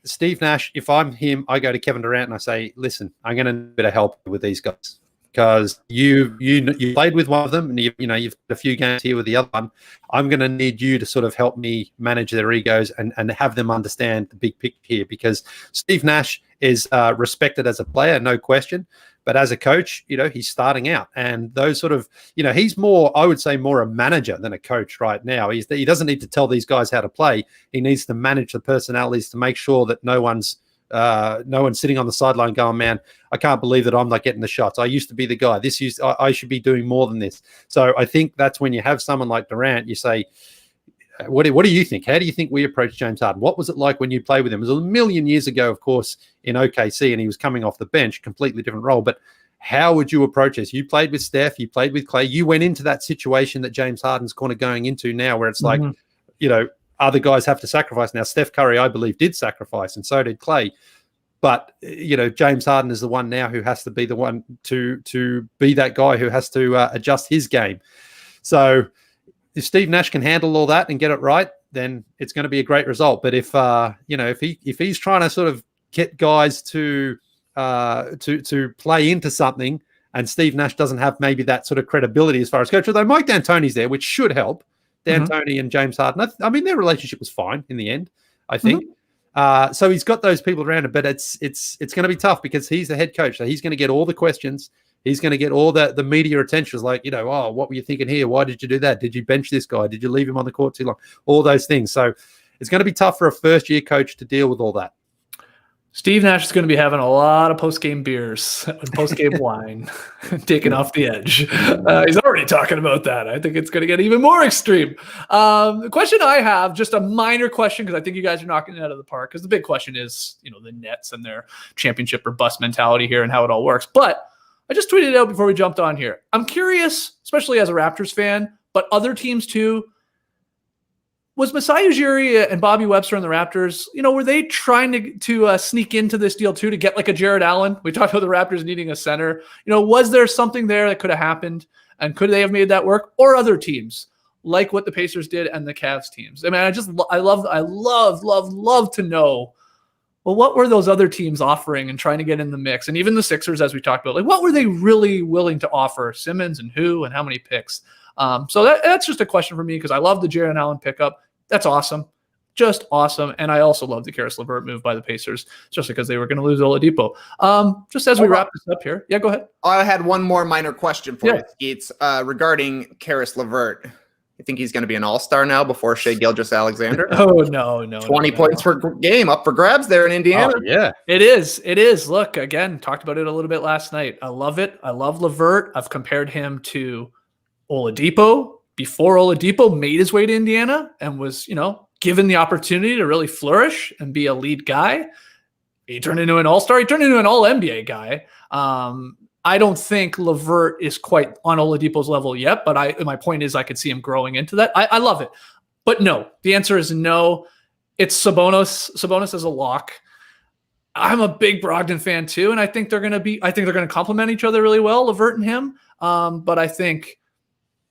Steve Nash, if I'm him, I go to Kevin Durant and I say, listen, I'm going to need a bit of help with these guys because you played with one of them and you've got a few games here with the other one. I'm going to need you to sort of help me manage their egos and have them understand the big picture here, because Steve Nash is respected as a player, no question. But as a coach, you know, he's starting out, and those sort of, you know, he's more, I would say, more a manager than a coach right now. He doesn't need to tell these guys how to play. He needs to manage the personalities to make sure that no one's sitting on the sideline going, man, I can't believe that I'm not getting the shots. I used to be the guy. I should be doing more than this. So I think that's when you have someone like Durant, you say, what do you think? How do you think we approach James Harden? What was it like when you played with him? It was a million years ago, of course, in OKC, and he was coming off the bench, completely different role. But how would you approach this? You played with Steph, you played with Clay. You went into that situation that James Harden's kind of going into now, where it's like, you know, other guys have to sacrifice. Now, Steph Curry, I believe, did sacrifice, and so did Clay. But, you know, James Harden is the one now who has to be the one to be that guy who has to adjust his game. So if Steve Nash can handle all that and get it right, then it's going to be a great result. But if he's trying to sort of get guys to play into something, and Steve Nash doesn't have maybe that sort of credibility as far as coach, although Mike D'Antoni's there, which should help. D'Antoni and James Harden, I mean, their relationship was fine in the end, I think. So he's got those people around him, but it's going to be tough because he's the head coach, so he's going to get all the questions. He's going to get all the media attention. It's like, you know, oh, what were you thinking here? Why did you do that? Did you bench this guy? Did you leave him on the court too long? All those things. So it's going to be tough for a first-year coach to deal with all that. Steve Nash is going to be having a lot of post-game beers and post-game wine, taking off the edge. He's already talking about that. I think it's going to get even more extreme. The question I have, just a minor question, because I think you guys are knocking it out of the park, because the big question is, you know, the Nets and their championship or bust mentality here and how it all works. But I just tweeted it out before we jumped on here. I'm curious, especially as a Raptors fan, but other teams too. Was Masai Ujiri and Bobby Webster and the Raptors, you know, were they trying to sneak into this deal too to get like a Jared Allen? We talked about the Raptors needing a center. You know, was there something there that could have happened, and could they have made that work? Or other teams like what the Pacers did and the Cavs teams? I mean, I love to know. Well, what were those other teams offering and trying to get in the mix? And even the Sixers, as we talked about, like what were they really willing to offer? Simmons and who and how many picks? So that's just a question for me, because I love the Jared Allen pickup. That's awesome. Just awesome. And I also love the Caris LeVert move by the Pacers, just because they were going to lose Oladipo. Just as we wrap this up here. Yeah, go ahead. I had one more minor question for you, Skeets, regarding Caris LeVert. You think he's going to be an all-star now before Shai Gilgeous-Alexander? Oh, no. 20 points per game up for grabs there in Indiana. Oh, yeah. It is. Look, again, talked about it a little bit last night. I love it. I love LeVert. I've compared him to Oladipo before Oladipo made his way to Indiana and was, you know, given the opportunity to really flourish and be a lead guy. He turned into an all-star. He turned into an all-NBA guy. I don't think LeVert is quite on Oladipo's level yet, but my point is I could see him growing into that. I love it. But no, the answer is no. It's Sabonis. Sabonis is a lock. I'm a big Brogdon fan too, and I think they're going to complement each other really well, LeVert and him. But I think,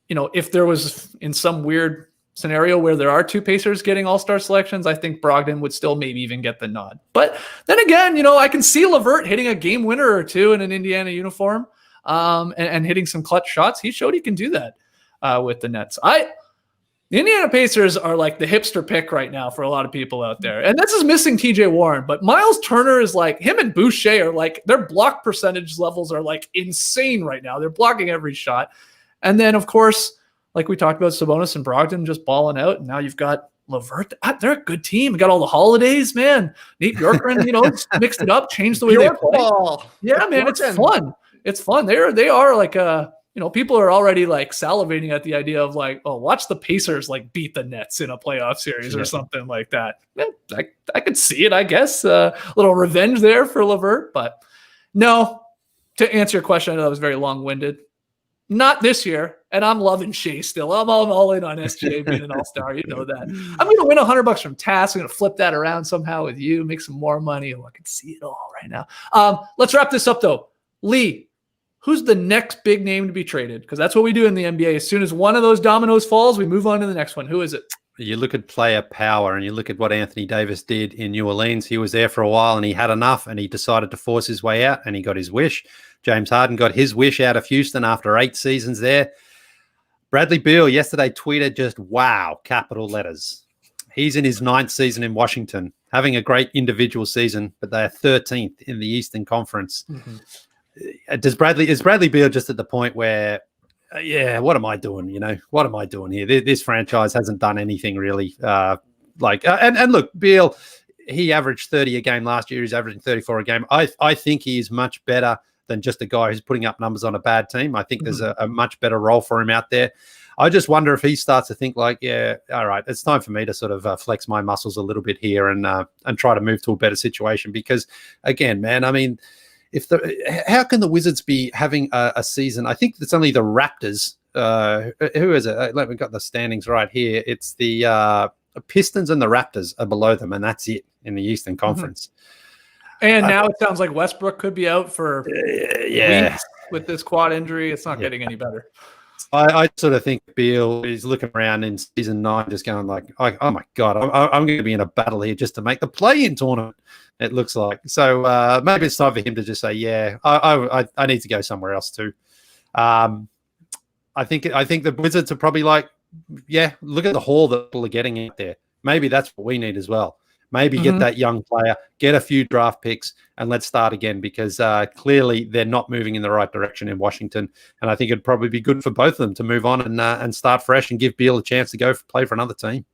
if there was in some weird scenario where there are two Pacers getting all-star selections, I think Brogdon would still maybe even get the nod. But then again, I can see LeVert hitting a game winner or two in an Indiana uniform, and hitting some clutch shots. He showed he can do that with the Nets. The Indiana Pacers are like the hipster pick right now for a lot of people out there. And this is missing TJ Warren, but Miles Turner is like, him and Boucher are like, their block percentage levels are like insane right now. They're blocking every shot. And then, of course, like we talked about, Sabonis and Brogdon just balling out. And now you've got LeVert. They're a good team. You got all the holidays, man. Nate Bjorkgren, mixed it up, changed the way they play. Yeah, man, it's fun. It's fun. They are like people are already like salivating at the idea of like, oh, watch the Pacers like beat the Nets in a playoff series or something like that. Yeah, I could see it, I guess. A little revenge there for LeVert, but no. To answer your question, I know that was very long-winded. Not this year, and I'm loving Shea still. I'm all in on SGA being an all-star. You know that. I'm going to win $100 from Task. I'm going to flip that around somehow with you, make some more money. Oh, I can see it all right now. Let's wrap this up, though. Lee, who's the next big name to be traded? Because that's what we do in the NBA. As soon as one of those dominoes falls, we move on to the next one. Who is it? You look at player power and you look at what Anthony Davis did in New Orleans. He was there for a while and he had enough and he decided to force his way out and he got his wish. James Harden got his wish out of Houston after 8 seasons there. Bradley Beal yesterday tweeted just, wow, capital letters. He's in his 9th season in Washington, having a great individual season, but they are 13th in the Eastern Conference. Mm-hmm. Is Bradley Beal just at the point where, what am I doing? What am I doing here? This franchise hasn't done anything really. And look, Beal, he averaged 30 a game last year. He's averaging 34 a game. I think he is much better than just a guy who's putting up numbers on a bad team. I think there's a much better role for him out there. I just wonder if he starts to think like, all right, it's time for me to sort of flex my muscles a little bit here and try to move to a better situation. Because again, man, I mean, how can the Wizards be having a season? I think it's only the Raptors. Who is it? We've got the standings right here. It's the Pistons and the Raptors are below them, and that's it in the Eastern Conference. And now it sounds like Westbrook could be out for weeks with this quad injury. It's not getting any better. I sort of think Beal is looking around in season 9 just going like, oh my God, I'm going to be in a battle here just to make the play-in tournament, it looks like. So maybe it's time for him to just say, I need to go somewhere else too. I think the Wizards are probably like, look at the haul that people are getting out there. Maybe that's what we need as well. Maybe get that young player, get a few draft picks, and let's start again because clearly they're not moving in the right direction in Washington. And I think it'd probably be good for both of them to move on and start fresh and give Beal a chance to go play for another team.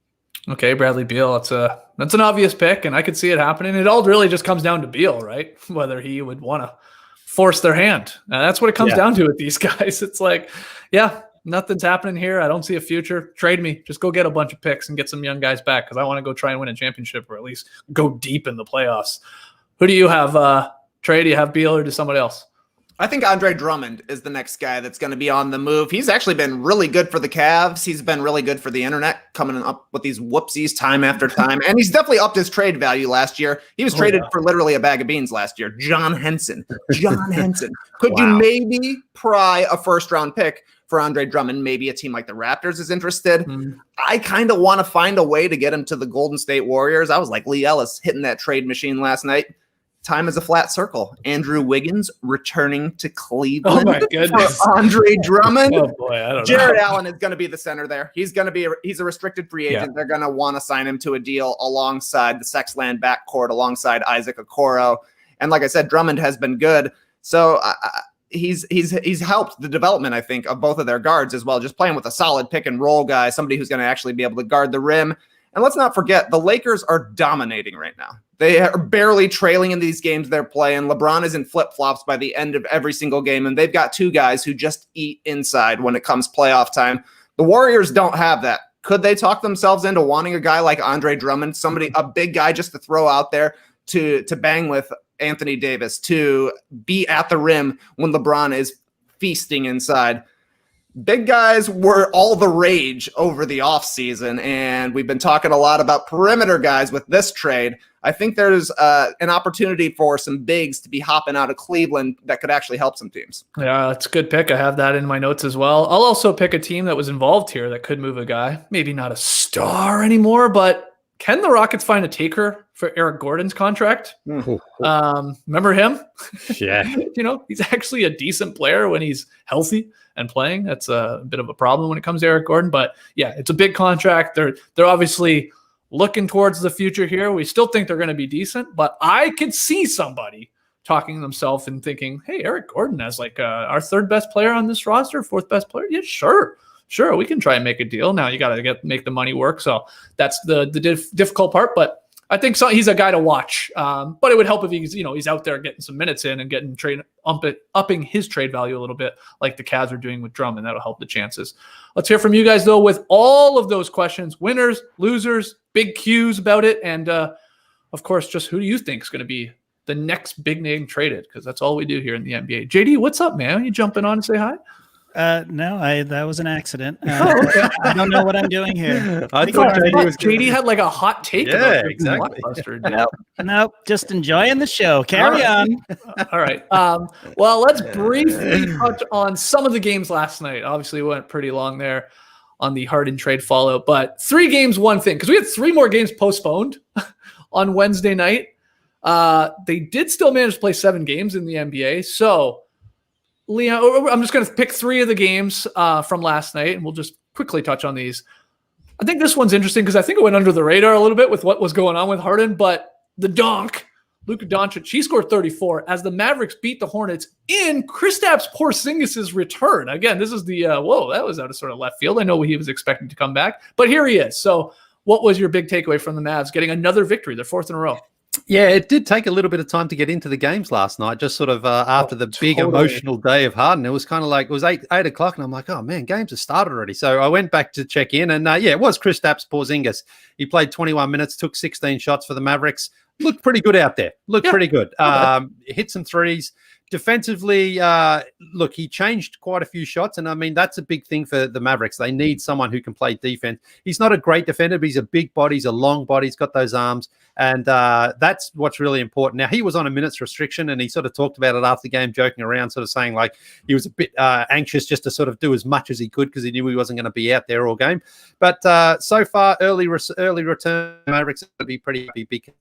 Okay, Bradley Beal. That's an obvious pick, and I could see it happening. It all really just comes down to Beal, right? Whether he would want to force their hand. And that's what it comes down to with these guys. It's like, nothing's happening here. I don't see a future. Trade me. Just go get a bunch of picks and get some young guys back because I want to go try and win a championship or at least go deep in the playoffs. Who do you have, Trey? Do you have Beal or do somebody else? I think Andre Drummond is the next guy that's going to be on the move. He's actually been really good for the Cavs. He's been really good for the internet, coming up with these whoopsies time after time. And he's definitely upped his trade value last year. He was traded for literally a bag of beans last year. John Henson. Could you maybe pry a first-round pick for Andre Drummond? Maybe a team like the Raptors is interested. I kind of want to find a way to get him to the Golden State Warriors. I was like Lee Ellis hitting that trade machine last night. Time is a flat circle. Andrew Wiggins returning to Cleveland. Oh my goodness. For Andre Drummond. Oh boy, I don't Jared know. Allen is going to be the center there. He's a restricted free agent. Yeah. They're going to want to sign him to a deal alongside the Sexland backcourt, alongside Isaac Okoro. And like I said, Drummond has been good. So he's helped the development, I think, of both of their guards as well. Just playing with a solid pick and roll guy, somebody who's going to actually be able to guard the rim. And let's not forget, the Lakers are dominating right now. They are barely trailing in these games they're playing. LeBron is in flip-flops by the end of every single game, and they've got two guys who just eat inside when it comes playoff time. The Warriors don't have that. Could they talk themselves into wanting a guy like Andre Drummond, a big guy just to throw out there to bang with Anthony Davis, to be at the rim when LeBron is feasting inside? big guys were all the rage over the offseason, and we've been talking a lot about perimeter guys with this trade. I think there's an opportunity for some bigs to be hopping out of Cleveland that could actually help some teams. Yeah, it's a good pick. I have that in my notes as well. I'll also pick a team that was involved here that could move a guy. Maybe not a star anymore, but can the Rockets find a taker for Eric Gordon's contract? Remember him? Yeah. He's actually a decent player when he's healthy and playing. That's a bit of a problem when it comes to Eric Gordon. But yeah, it's a big contract. They're obviously looking towards the future here. We still think they're going to be decent, but I could see somebody talking to themselves and thinking, hey, Eric Gordon as like our third best player on this roster, fourth best player. Yeah, sure, we can try and make a deal. Now you got to make the money work. So that's the difficult part, but I think he's a guy to watch. But it would help if he's out there getting some minutes in and getting upping his trade value a little bit, like the Cavs are doing with Drummond. That'll help the chances. Let's hear from you guys though, with all of those questions: winners, losers, big Qs about it, and of course, just who do you think is going to be the next big name traded? Because that's all we do here in the NBA. JD, what's up, man? You jumping on and say hi? No, that was an accident. I don't know what I'm doing here. I thought JD had like a hot take. Yeah, about exactly. Blockbuster. Nope, just enjoying the show. Carry on. All right. Well, let's briefly touch on some of the games last night. Obviously, it went pretty long there on the Harden trade fallout, but 3 games, one thing, because we had 3 more games postponed on Wednesday night. They did still manage to play 7 games in the NBA. So, Leon, I'm just going to pick 3 of the games from last night, and we'll just quickly touch on these. I think this one's interesting because I think it went under the radar a little bit with what was going on with Harden, but the donk, Luka Doncic, he scored 34 as the Mavericks beat the Hornets in Kristaps Porzingis' return. Again, this is the, whoa, that was out of sort of left field. I know he was expecting to come back, but here he is. So what was your big takeaway from the Mavs getting another victory, their 4th in a row? Yeah, it did take a little bit of time to get into the games last night, just sort of after the big emotional day of Harden. It was kind of like, it was 8 o'clock, and I'm like, oh, man, games have started already. So I went back to check in, and it was Kristaps Porzingis. He played 21 minutes, took 16 shots for the Mavericks. Looked pretty good out there. Pretty good. Hit some threes. Defensively, look, he changed quite a few shots, and I mean, that's a big thing for the Mavericks. They need someone who can play defense. He's not a great defender, but he's a big body, he's a long body, he's got those arms, and that's what's really important. Now, he was on a minutes restriction, and he sort of talked about it after the game, joking around, sort of saying like he was a bit anxious just to sort of do as much as he could because he knew he wasn't going to be out there all game. But so far, early return, Mavericks are going to be pretty happy because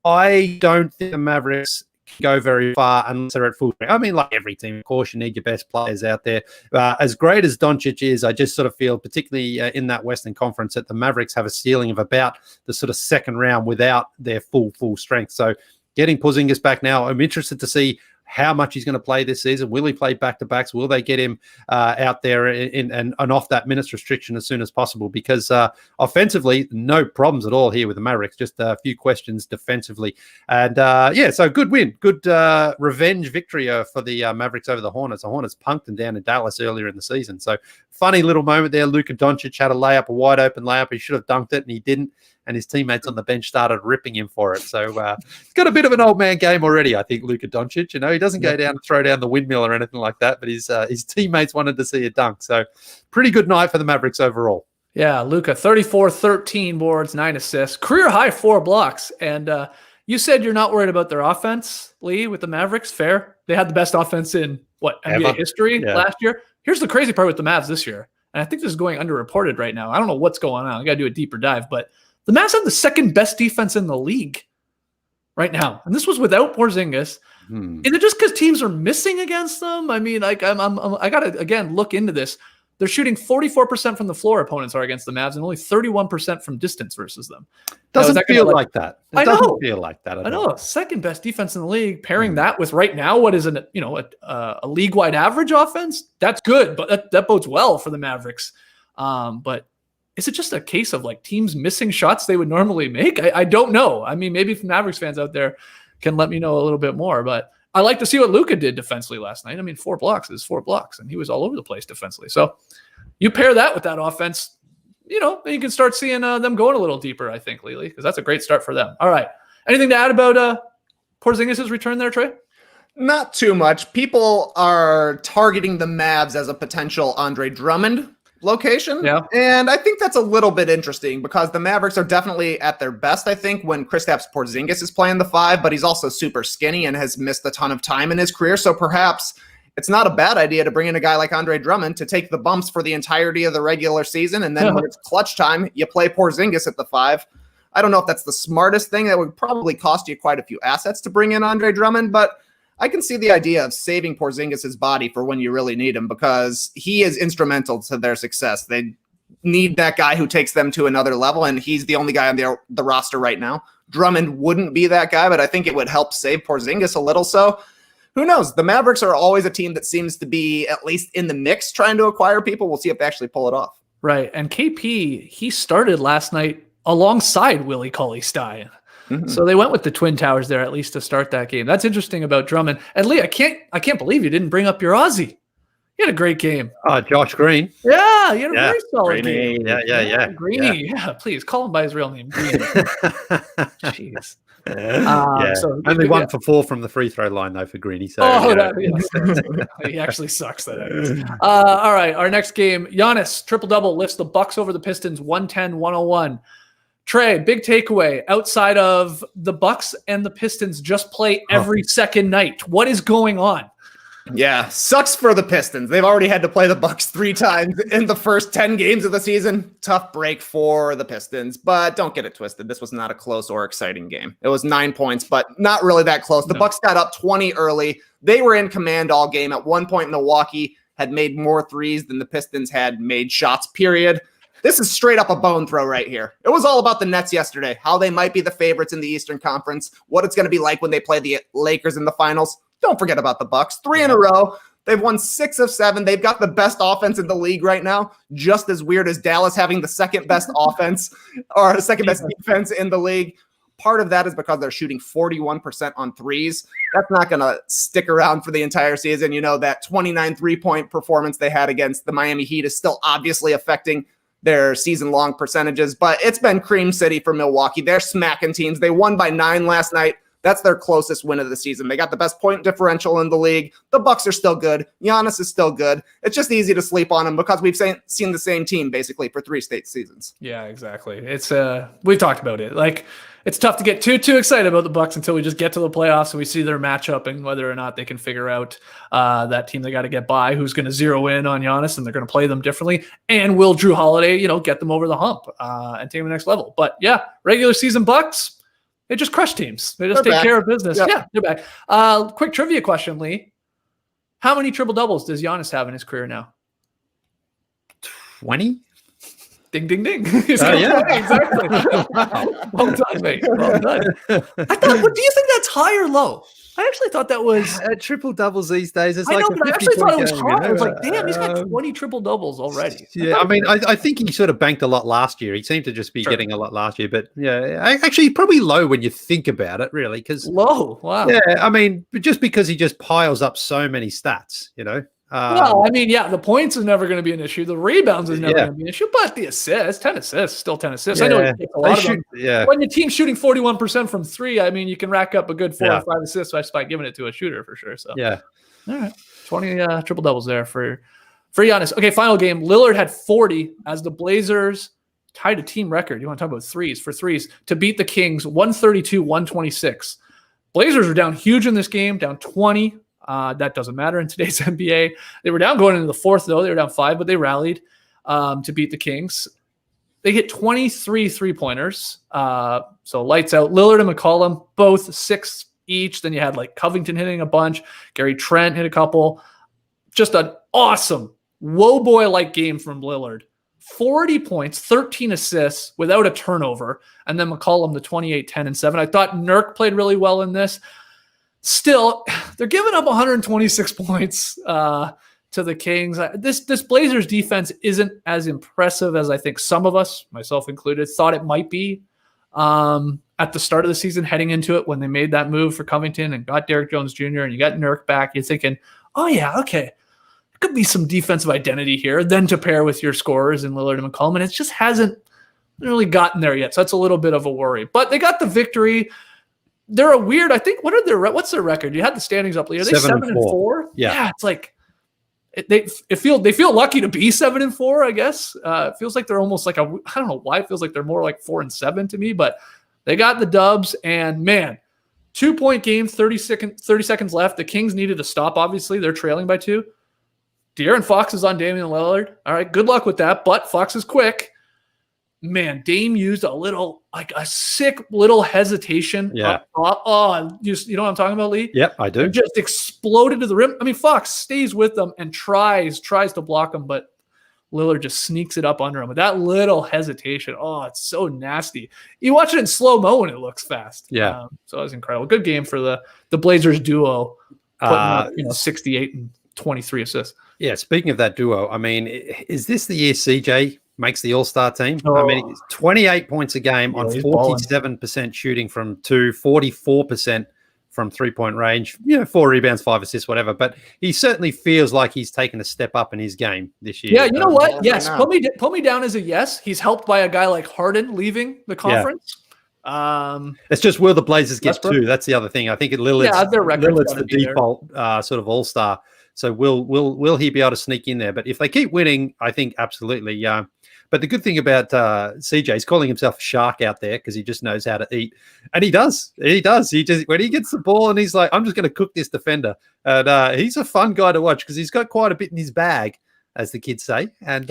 I don't think the Mavericks go very far unless they're at full strength. I mean, like every team, of course, you need your best players out there. As great as Doncic is, I just sort of feel, particularly in that Western Conference, that the Mavericks have a ceiling of about the sort of second round without their full strength. So getting Porzingis back now, I'm interested to see how much he's going to play this season. Will he play back-to-backs? Will they get him out there and off that minutes restriction as soon as possible? Because offensively, no problems at all here with the Mavericks. Just a few questions defensively. And so good win. Good revenge victory for the Mavericks over the Hornets. The Hornets punked them down in Dallas earlier in the season. So funny little moment there. Luka Doncic had a wide-open layup. He should have dunked it, and he didn't. And his teammates on the bench started ripping him for it. So he's got a bit of an old man game already, I think, Luka Doncic. He doesn't go down and throw down the windmill or anything like that, but his teammates wanted to see a dunk. So pretty good night for the Mavericks overall. Yeah, Luka, 34, 13 boards, 9 assists, career high 4 blocks. And you said you're not worried about their offense, Lee, with the Mavericks. Fair. They had the best offense in, NBA history last year. Here's the crazy part with the Mavs this year. And I think this is going underreported right now. I don't know what's going on. I got to do a deeper dive, but the Mavs have the second best defense in the league right now, and this was without Porzingis. Is it just because teams are missing against them? I mean, like I got to again look into this. They're shooting 44% from the floor. Opponents are against the Mavs, and only 31% from distance versus them. Doesn't feel like that. It doesn't feel like that. I know. Second best defense in the league. Pairing that with right now what is a league wide average offense. That's good, but that bodes well for the Mavericks. But is it just a case of like teams missing shots they would normally make? I don't know. I mean, maybe if Mavericks fans out there can let me know a little bit more, but I like to see what Luka did defensively last night. I mean, 4 blocks is 4 blocks, and he was all over the place defensively. So you pair that with that offense, then you can start seeing them going a little deeper, I think, Lily, because that's a great start for them. All right. Anything to add about Porzingis' return there, Trey? Not too much. People are targeting the Mavs as a potential Andre Drummond location. Yeah. And I think that's a little bit interesting because the Mavericks are definitely at their best, I think, when Kristaps Porzingis is playing the 5, but he's also super skinny and has missed a ton of time in his career. So perhaps it's not a bad idea to bring in a guy like Andre Drummond to take the bumps for the entirety of the regular season. And then when it's clutch time, you play Porzingis at the 5. I don't know if that's the smartest thing. That would probably cost you quite a few assets to bring in Andre Drummond, but I can see the idea of saving Porzingis' body for when you really need him because he is instrumental to their success. They need that guy who takes them to another level, and he's the only guy on the roster right now. Drummond wouldn't be that guy, but I think it would help save Porzingis a little. So who knows? The Mavericks are always a team that seems to be at least in the mix trying to acquire people. We'll see if they actually pull it off. Right. And KP, he started last night alongside Willie Cauley-Stein. Mm-hmm. So they went with the Twin Towers there, at least to start that game. That's interesting about Drummond. And Lee, I can't believe you didn't bring up your Aussie. You had a great game. Josh Green. Yeah, you had a very solid Greeny. game. Yeah. Greeny. Yeah, please call him by his real name. Greeny. Jeez. So only 1 for 4 from the free throw line though for Greeny. So he actually sucks. That all right, our next game, Giannis triple-double lifts the Bucks over the Pistons 110-101. Trey, big takeaway. Outside of the Bucks and the Pistons just play every second night. What is going on? Yeah, sucks for the Pistons. They've already had to play the Bucks 3 times in the first 10 games of the season. Tough break for the Pistons, but don't get it twisted. This was not a close or exciting game. It was 9 points, but not really that close. The Bucks got up 20 early. They were in command all game. At one point, Milwaukee had made more threes than the Pistons had made shots, period. This is straight up a bone throw right here. It was all about the Nets yesterday, how they might be the favorites in the Eastern Conference, what it's going to be like when they play the Lakers in the finals. Don't forget about the Bucks. 3 in a row. They've won 6 of 7. They've got the best offense in the league right now, just as weird as Dallas having the second best offense or the second best defense in the league. Part of that is because they're shooting 41% on threes. That's not going to stick around for the entire season. You know, that 29 3-point performance they had against the Miami Heat is still obviously affecting their season-long percentages, but it's been Cream City for Milwaukee. They're smacking teams. They won by 9 last night. That's their closest win of the season. They got the best point differential in the league. The Bucks are still good. Giannis is still good. It's just easy to sleep on them because we've seen the same team basically for 3 state seasons. Yeah, exactly. It's we've talked about it. Like, it's tough to get too excited about the Bucks until we just get to the playoffs and we see their matchup and whether or not they can figure out that team they got to get by, who's going to zero in on Giannis, and they're going to play them differently. And will Drew Holiday, get them over the hump and take them to the next level? But yeah, regular season Bucks, they just crush teams. They just take care of business. Yep. Yeah, they're back. Quick trivia question, Lee. How many triple doubles does Giannis have in his career now? 20. Ding, ding, ding. Yeah. Exactly. Well done, mate. Well done. Do you think that's high or low? I actually thought that was triple doubles these days. It's I know, but I actually thought it was high. I was like, like, damn, he's got 20 triple doubles already. Yeah, I mean, I think he sort of banked a lot last year. He seemed to just be getting a lot last year, but yeah, actually probably low when you think about it, really. Because low, wow. Yeah, I mean, just because he just piles up so many stats, Well, I mean, the points is never going to be an issue. The rebounds is never going to be an issue, but the assists, 10 assists, still 10 assists. I know he takes a lot of them. Yeah. When your team's shooting 41% from 3, I mean, you can rack up a good 4 or 5 assists just by giving it to a shooter for sure. So yeah. All right. 20 triple doubles there for Giannis. Okay, final game. Lillard had 40 as the Blazers tied a team record. You want to talk about threes to beat the Kings 132-126. Blazers were down huge in this game, down 20. That doesn't matter in today's NBA. They were down going into the 4th, though. They were down 5, but they rallied to beat the Kings. They hit 23 three-pointers. So lights out. Lillard and McCollum, both 6 each. Then you had like Covington hitting a bunch. Gary Trent hit a couple. Just an awesome woe boy-like game from Lillard. 40 points, 13 assists without a turnover. And then McCollum, the 28, 10, and 7. I thought Nurk played really well in this. Still, they're giving up 126 points to the Kings. This Blazers defense isn't as impressive as I think some of us, myself included, thought it might be at the start of the season, heading into it when they made that move for Covington and got Derrick Jones Jr. and you got Nurk back. You're thinking, oh yeah, okay, there could be some defensive identity here. Then to pair with your scorers in Lillard and McCollum, and it just hasn't really gotten there yet. So that's a little bit of a worry. But they got the victory. they're a weird. I think what's their record? You had the standings up. Are they 7-4? Yeah, it's like they feel lucky to be 7-4. I guess it feels like they're almost like I don't know why it feels like they're more like 4-7 to me, but they got the dubs. And man, 2-point game, 30 seconds left. The Kings needed to stop. Obviously, they're trailing by 2. De'Aaron Fox is on Damian Lillard. All right, good luck with that. But Fox is quick. Man, Dame used a sick little hesitation. Yeah. You know what I'm talking about, Lee? Yep, I do. It just exploded to the rim. I mean, Fox stays with them and tries to block him, but Lillard just sneaks it up under him. With that little hesitation, it's so nasty. You watch it in slow-mo and it looks fast. Yeah. So it was incredible. Good game for the Blazers duo, putting up 68 and 23 assists. Yeah, speaking of that duo, I mean, is this the year CJ makes the All-Star team? I mean, it's 28 points a game on 47% shooting from 2, 44% from 3-point range, 4 rebounds, 5 assists, whatever. But he certainly feels like he's taken a step up in his game this year. Yeah, you know what? Yes, put me down as a yes. He's helped by a guy like Harden leaving the conference. Yeah. It's just will the Blazers get 2? That's the other thing. I think Lillard's the default sort of All-Star. So will he be able to sneak in there? But if they keep winning, I think absolutely. But the good thing about CJ, he's calling himself a shark out there because he just knows how to eat, and he does. He just when he gets the ball and he's like, I'm just going to cook this defender. And he's a fun guy to watch because he's got quite a bit in his bag, as the kids say. And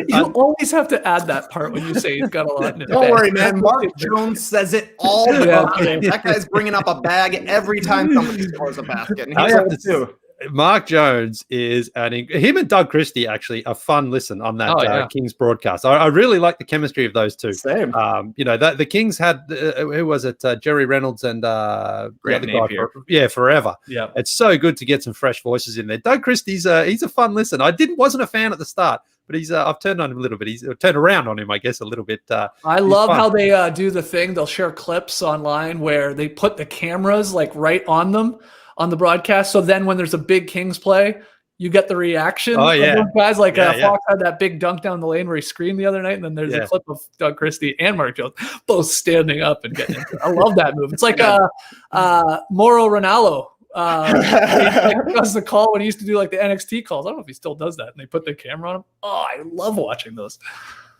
you always have to add that part when you say he's got a lot in his Don't bag. worry, man. Mark Jones says it all the time. That guy's bringing up a bag every time somebody scores a basket. And he's old too. Mark Jones is him and Doug Christie actually a fun listen on that Kings broadcast. I really like the chemistry of those two. Same. The Kings had who was it? Jerry Reynolds and Grant Napier. Forever. Yeah, it's so good to get some fresh voices in there. Doug Christie's he's a fun listen. I wasn't a fan at the start, but I've turned on him a little bit. He's turned around on him, I guess, a little bit. I love how they do the thing. They'll share clips online where they put the cameras like right on them on the broadcast. So then when there's a big Kings play, you get the reaction. Oh, yeah. Of those guys like Fox had that big dunk down the lane where he screamed the other night. And then there's a clip of Doug Christie and Mark Jones both standing up and getting into it. I love that move. It's like Mauro Ranallo. He does the call when he used to do like the NXT calls. I don't know if he still does that. And they put the camera on him. Oh, I love watching those.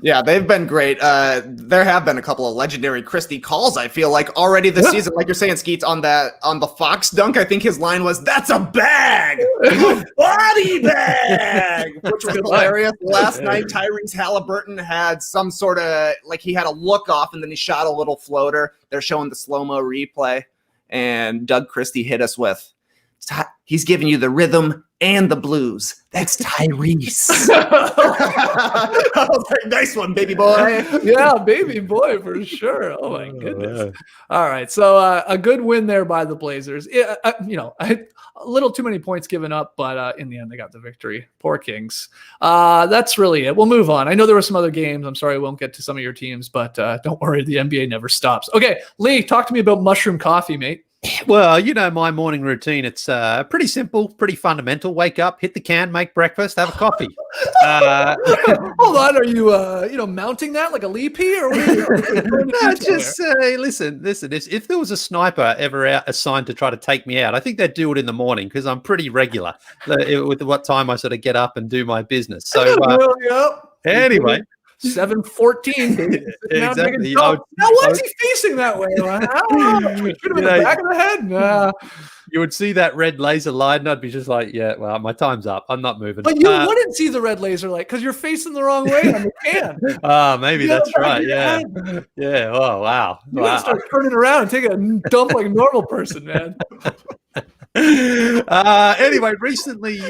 Yeah, they've been great. There have been a couple of legendary Christie calls, I feel like, already this season. Like you're saying, Skeets, on the Fox dunk, I think his line was, "That's a bag! A body bag!" Which was hilarious. Last night, Tyrese Halliburton had some sort of, like he had a look off and then he shot a little floater. They're showing the slow-mo replay. And Doug Christie hit us with, he's giving you the rhythm and the blues. That's Tyrese. I was like, nice one, baby boy. Yeah, baby boy, for sure. Oh, my goodness. All right. So a good win there by the Blazers. A little too many points given up, but in the end, they got the victory. Poor Kings. That's really it. We'll move on. I know there were some other games. I'm sorry I won't get to some of your teams, but don't worry. The NBA never stops. Okay, Lee, talk to me about mushroom coffee, mate. Well, my morning routine, it's pretty simple, pretty fundamental. Wake up, hit the can, make breakfast, have a coffee. Hold on. Are you, mounting that like a Lee P or what are you No, just listen. If there was a sniper ever assigned to try to take me out, I think they'd do it in the morning because I'm pretty regular with what time I sort of get up and do my business. So anyway. 7:14. Exactly. Now, why is he facing that way? Shoot him in the back of the head. Nah. You would see that red laser light, and I'd be just like, yeah, well, my time's up. I'm not moving. But you wouldn't see the red laser light because you're facing the wrong way on the can. Maybe that's right. Yeah. Yeah. Oh, wow. You gotta start turning around and take a dump like a normal person, man. Anyway, recently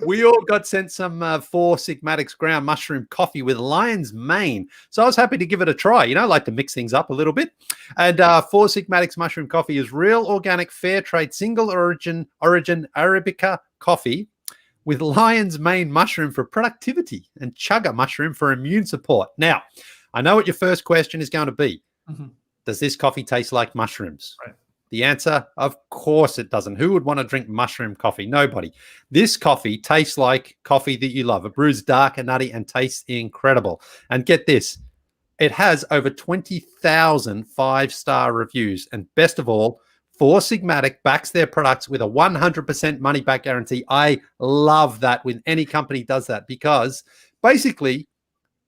we all got sent some 4 Sigmatics ground mushroom coffee with lion's mane, so I was happy to give it a try. Like to mix things up a little bit. And 4 Sigmatics mushroom coffee is real, organic, fair trade, single origin Arabica coffee with lion's mane mushroom for productivity and chaga mushroom for immune support. Now, I know what your first question is going to be. Mm-hmm. Does this coffee taste like mushrooms? Right. The answer, of course it doesn't. Who would want to drink mushroom coffee? Nobody. This coffee tastes like coffee that you love. It brews dark and nutty and tastes incredible. And get this, It has over 20,000 5-star reviews. And best of all, Four Sigmatic backs their products with a 100% money back guarantee. I love that when any company does that, because basically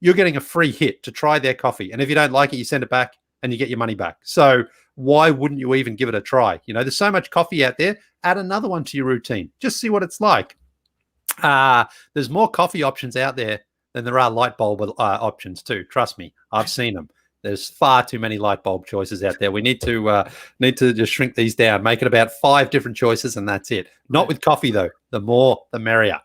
you're getting a free hit to try their coffee. And if you don't like it, you send it back and you get your money back. So why wouldn't you even give it a try? You know, there's so much coffee out there. Add another one to your routine. Just see what it's like. There's more coffee options out there than there are light bulb options too. Trust me, I've seen them. There's far too many light bulb choices out there. We need to just shrink these down, make it about 5 different choices, and that's it. Not with coffee though. The more, the merrier.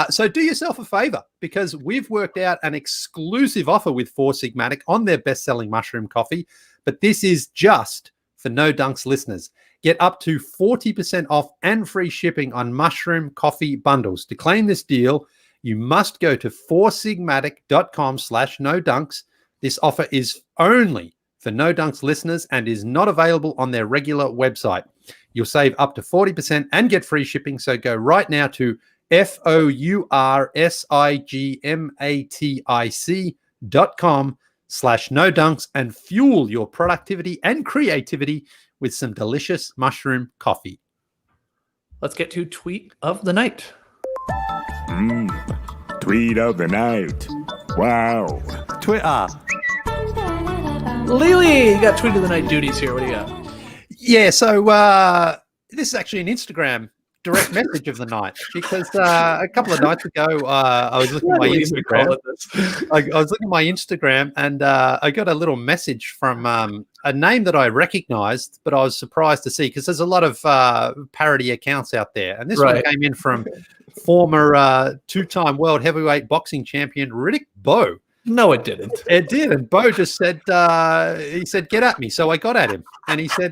So do yourself a favor, because we've worked out an exclusive offer with Four Sigmatic on their best-selling mushroom coffee, but this is just for No Dunks listeners. Get up to 40% off and free shipping on mushroom coffee bundles. To claim this deal, you must go to foursigmatic.com/nodunks. This offer is only for No Dunks listeners and is not available on their regular website. You'll save up to 40% and get free shipping. So go right now to foursigmatic.com/nodunks and fuel your productivity and creativity with some delicious mushroom coffee. Let's get to tweet of the night. Tweet of the night. Wow. Twitter. Lily, you got tweet of the night duties here. What do you got? Yeah, so this is actually an Instagram direct message of the night, because a couple of nights ago I was looking at my Instagram. I was looking at my Instagram and I got a little message from a name that I recognized, but I was surprised to see, because there's a lot of parody accounts out there. And this one came in from former 2-time world heavyweight boxing champion Riddick Bowe. No, it didn't. It did. And Bo just said, he said, get at me. So I got at him. And he said,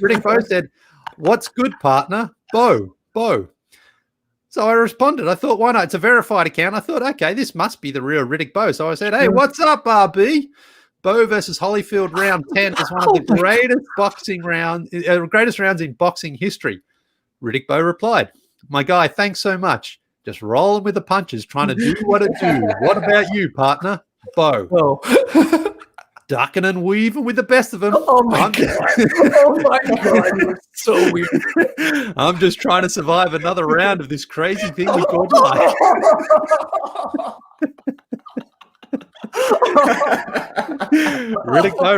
Riddick Bowe said, what's good, partner? Bo. So I responded. I thought, why not? It's a verified account. I thought, okay, this must be the real Riddick Bowe. So I said, hey, what's up, RB? Bowe versus Holyfield round 10 is one of the greatest rounds in boxing history. Riddick Bowe replied, my guy, thanks so much. Just rolling with the punches, trying to do what it do. What about you, partner? Bowe. Ducking and weaving with the best of them. Oh my God. Oh my God. You're so weird. I'm just trying to survive another round of this crazy thing we call life. Riddick Bowe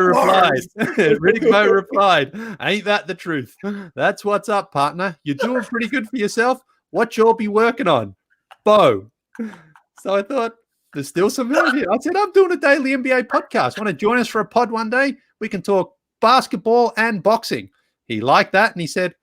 replied, ain't that the truth? That's what's up, partner. You're doing pretty good for yourself. What you'll be working on, Bowe. So I thought, there's still some value here. I said, I'm doing a daily NBA podcast. Want to join us for a pod one day? We can talk basketball and boxing. He liked that, and he said,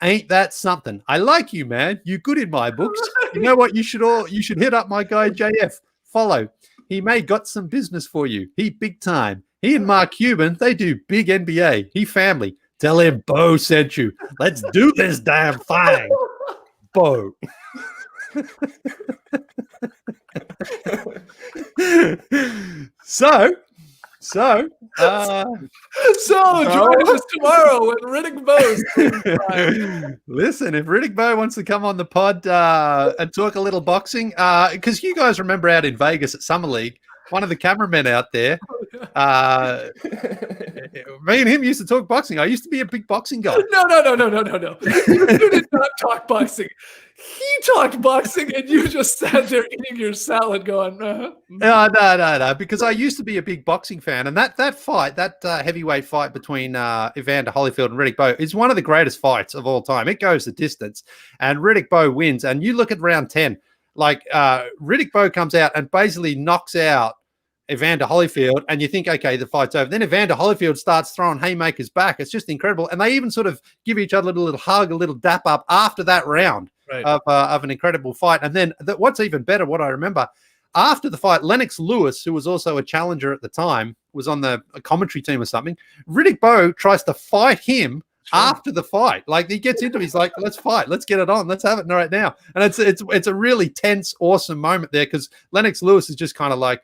ain't that something? I like you, man. You good in my books. You know what? You should hit up my guy JF. Follow. He may got some business for you. He big time. He and Mark Cuban, they do big NBA. He family. Tell him Bowe sent you. Let's do this damn thing. Bowe. So join us tomorrow when Riddick Bowe. Listen, if Riddick Bowe wants to come on the pod and talk a little boxing, because you guys remember out in Vegas at Summer League, one of the cameramen out there, me and him used to talk boxing. I used to be a big boxing guy. No. You did not talk boxing. He talked boxing, and you just sat there eating your salad going, No, because I used to be a big boxing fan. And that fight, that heavyweight fight between Evander Holyfield and Riddick Bowe is one of the greatest fights of all time. It goes the distance. And Riddick Bowe wins. And you look at round 10, like Riddick Bowe comes out and basically knocks out Evander Holyfield, and you think, okay, the fight's over. Then Evander Holyfield starts throwing haymakers back. It's just incredible. And they even sort of give each other a little hug, a little dap up after that round of an incredible fight. And then what's even better, what I remember, after the fight, Lennox Lewis, who was also a challenger at the time, was on the commentary team or something. Riddick Bowe tries to fight him after the fight. Like, he gets into it, he's like, let's fight, let's get it on, let's have it right now. And it's a really tense, awesome moment there, because Lennox Lewis is just kind of like,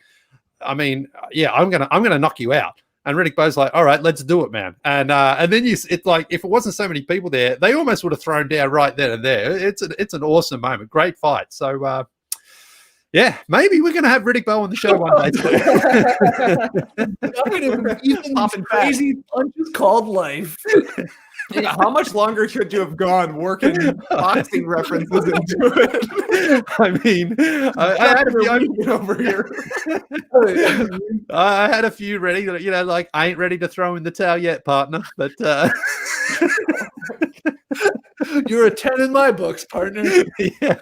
I mean, yeah, I'm gonna knock you out. And Riddick Bowe's like, all right, let's do it, man. And then it's like, if it wasn't so many people there, they almost would have thrown down right then and there. It's an awesome moment, great fight. So Yeah, maybe we're going to have Riddick Bowe on the show one day. Even crazy punches called life. Yeah, how much longer could you have gone working boxing references into it? I mean, I had a few over here. I had a few ready, like I ain't ready to throw in the towel yet, partner. But you're a 10 in my books, partner. Yeah.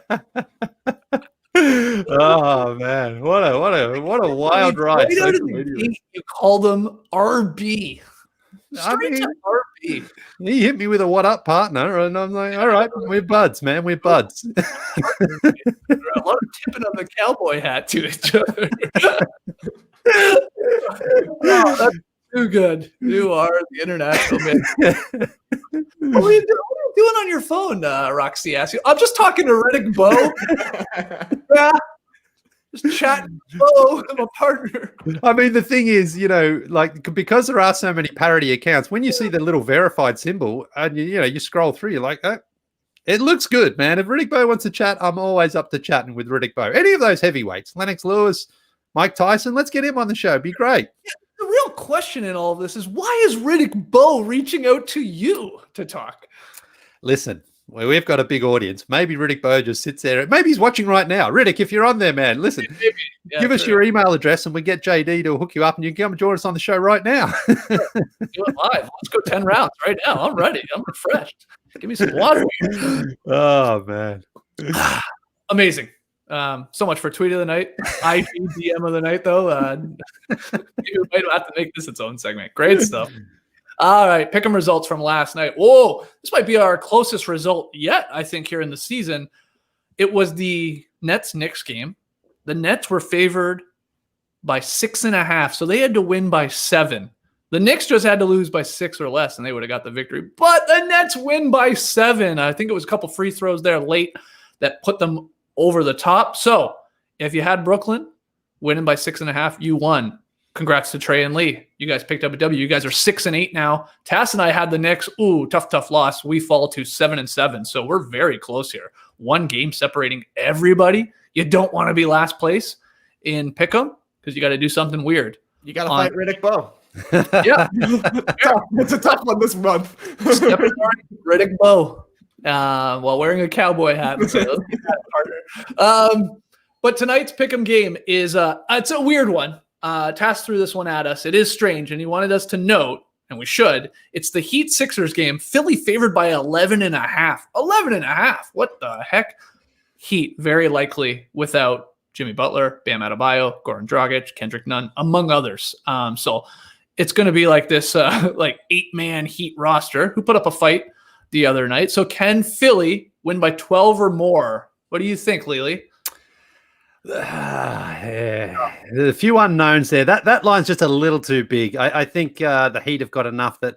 Oh man, what a wild ride! Right out of the gate, you called him RB. Straight to RB. He hit me with a "what up, partner," and I'm like, "All right, we're buds, man. We're buds." A lot of tipping of the cowboy hat to each other. Oh, that's too good. You are the international man. What are you doing on your phone, Roxy asked you? I'm just talking to Riddick Bowe. Yeah. Just chatting. Oh, I'm a partner. I mean, the thing is, like because there are so many parody accounts, when you see the little verified symbol and you scroll through, you're like, oh, it looks good, man. If Riddick Bowe wants to chat, I'm always up to chatting with Riddick Bowe. Any of those heavyweights, Lennox Lewis, Mike Tyson, let's get him on the show. It'd be great. Yeah, the real question in all of this is why is Riddick Bowe reaching out to you to talk? Listen. Well, we've got a big audience. Maybe Riddick Bowe just sits there. Maybe he's watching right now. Riddick, if you're on there, man, listen. Give us your email address and we get JD to hook you up and you can come and join us on the show right now. Do it live. Let's go 10 rounds right now. I'm ready. I'm refreshed. Give me some water here. Oh, man. Amazing. So much for tweet of the night. IG DM of the night, though. Maybe we might have to make this its own segment. Great stuff. All right, pick 'em results from last night. Whoa, this might be our closest result yet, I think, here in the season. It was the Nets-Knicks game. The Nets were favored by 6.5, so they had to win by 7. The Knicks just had to lose by 6 or less, and they would have got the victory. But the Nets win by 7. I think it was a couple free throws there late that put them over the top. So if you had Brooklyn winning by 6.5, you won. Congrats to Trey and Lee. You guys picked up a W. You guys are 6-8 now. Tass and I had the Knicks. Ooh, tough loss. We fall to 7-7. So we're very close here. One game separating everybody. You don't want to be last place in Pick'em because you got to do something weird. You got to fight Riddick Bowe. Yeah. It's a tough one this month. Riddick Bowe while wearing a cowboy hat. So but tonight's Pick'em game is it's a weird one. Tass threw this one at us. It is strange, and he wanted us to note, and we should, it's the Heat-Sixers game. Philly favored by 11.5. 11.5. What the heck? Heat, very likely without Jimmy Butler, Bam Adebayo, Goran Dragic, Kendrick Nunn, among others. So it's going to be like this like 8-man Heat roster who put up a fight the other night. So can Philly win by 12 or more? What do you think, Lily? A few unknowns there. That line's just a little too big. I think the Heat have got enough that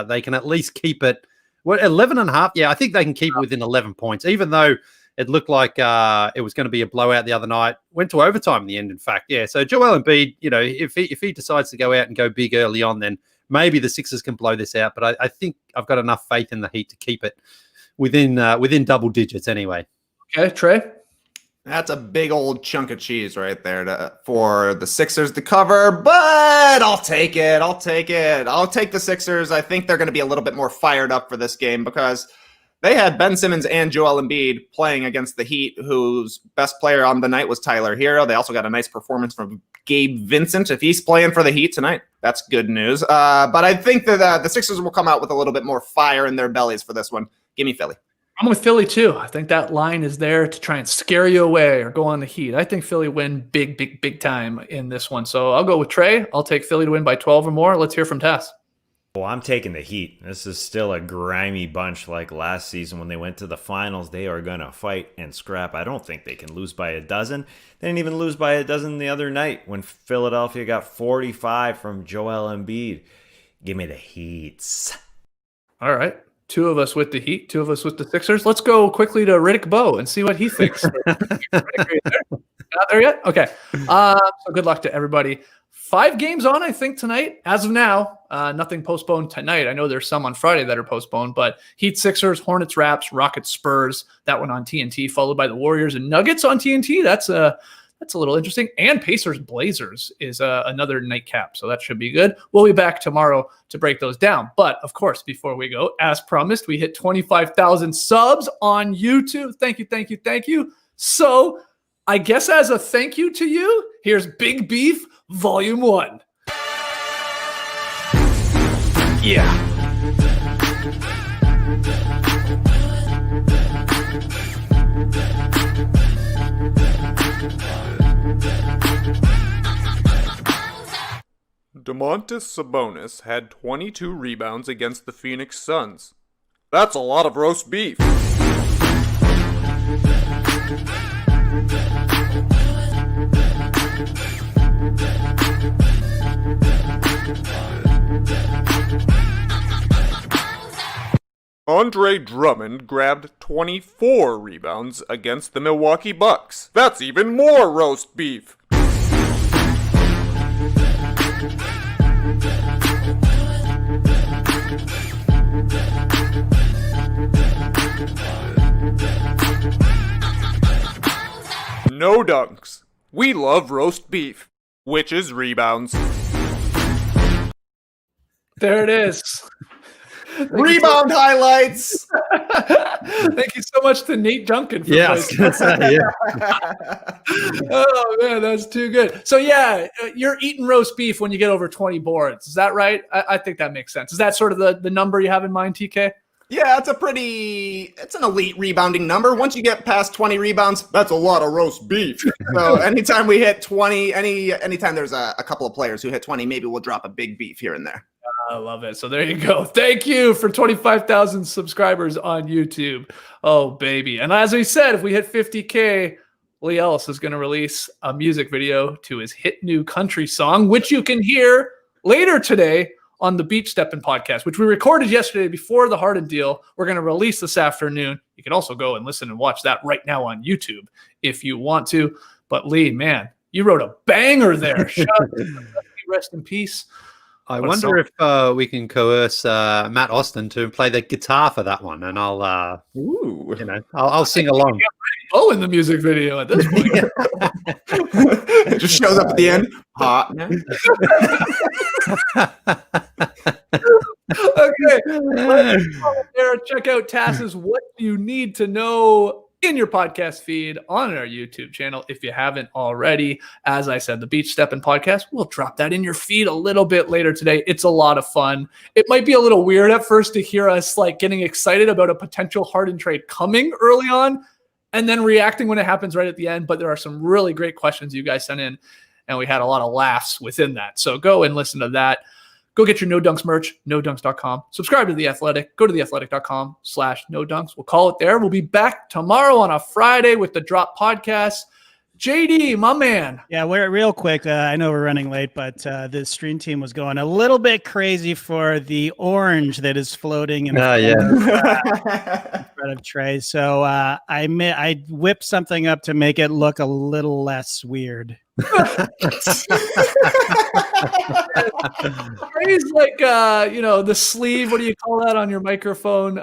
they can at least keep it. 11.5. Yeah, I think they can keep it within 11 points, even though it looked like it was going to be a blowout the other night. Went to overtime in the end, in fact. Yeah, so Joel Embiid, if he decides to go out and go big early on, then maybe the Sixers can blow this out. But I think I've got enough faith in the Heat to keep it within double digits anyway. Okay, Trey? That's a big old chunk of cheese right there for the Sixers to cover, but I'll take it. I'll take the Sixers. I think they're going to be a little bit more fired up for this game because they had Ben Simmons and Joel Embiid playing against the Heat, whose best player on the night was Tyler Hero. They also got a nice performance from Gabe Vincent. If he's playing for the Heat tonight, that's good news. But I think that the Sixers will come out with a little bit more fire in their bellies for this one. Give me Philly. I'm with Philly, too. I think that line is there to try and scare you away or go on the Heat. I think Philly win big time in this one. So I'll go with Trey. I'll take Philly to win by 12 or more. Let's hear from Tess. Well, I'm taking the Heat. This is still a grimy bunch like last season when they went to the finals. They are going to fight and scrap. I don't think they can lose by a dozen. They didn't even lose by a dozen the other night when Philadelphia got 45 from Joel Embiid. Give me the Heats. All right. 2 of us with the Heat, 2 of us with the Sixers. Let's go quickly to Riddick Bowe and see what he thinks. Not there yet? Okay. So good luck to everybody. 5 games on, I think, tonight. As of now, nothing postponed tonight. I know there's some on Friday that are postponed, but Heat, Sixers, Hornets, Raps, Rockets, Spurs. That one on TNT, followed by the Warriors and Nuggets on TNT. That's That's a little interesting. And Pacers Blazers is another nightcap, so that should be good. We'll be back tomorrow to break those down. But of course, before we go, as promised, we hit 25,000 subs on YouTube. Thank you, thank you, thank you. So I guess as a thank you to you, here's Big Beef Volume 1. Yeah. Domantas Sabonis had 22 rebounds against the Phoenix Suns. That's a lot of roast beef. Andre Drummond grabbed 24 rebounds against the Milwaukee Bucks. That's even more roast beef. No dunks. We love roast beef, which is rebounds. There it is. Rebound highlights. Thank you so much to Nate Duncan for Yes. playing. Oh man, that's too good. So yeah, you're eating roast beef when you get over 20 boards. Is that right? I think that makes sense. Is that sort of the number you have in mind, TK? Yeah, it's an elite rebounding number. Once you get past 20 rebounds, that's a lot of roast beef. So anytime we hit 20, anytime there's a couple of players who hit 20, maybe we'll drop a big beef here and there. I love it. So there you go. Thank you for 25,000 subscribers on YouTube. Oh, baby. And as we said, if we hit 50K, Lee Ellis is going to release a music video to his hit new country song, which you can hear later today on the Beach Steppin' podcast, which we recorded yesterday before the Harden deal. We're going to release this afternoon. You can also go and listen and watch that right now on YouTube if you want to. But Lee, man, you wrote a banger there. Shout out to you. Rest in peace. I wonder if we can coerce Matt Austin to play the guitar for that one, and I'll sing along. Oh, in the music video at this point. It just shows up at the end. Hot. Okay. Let's go there. Check out Tass's What You Need to Know in your podcast feed on our YouTube channel if you haven't already. As I said, the Beach Steppin' podcast, we'll drop that in your feed a little bit later today. It's a lot of fun. It might be a little weird at first to hear us like getting excited about a potential Harden trade coming early on and then reacting when it happens right at the end. But there are some really great questions you guys sent in, and we had a lot of laughs within that. So go and listen to that. Go get your No Dunks merch, nodunks.com. Subscribe to The Athletic. Go to theathletic.com/nodunks. We'll call it there. We'll be back tomorrow on a Friday with the Drop Podcast. JD, my man. Yeah, we're real quick. I know we're running late, but the stream team was going a little bit crazy for the orange that is floating in front of Trey. So I whipped something up to make it look a little less weird. Trey's like the sleeve. What do you call that on your microphone?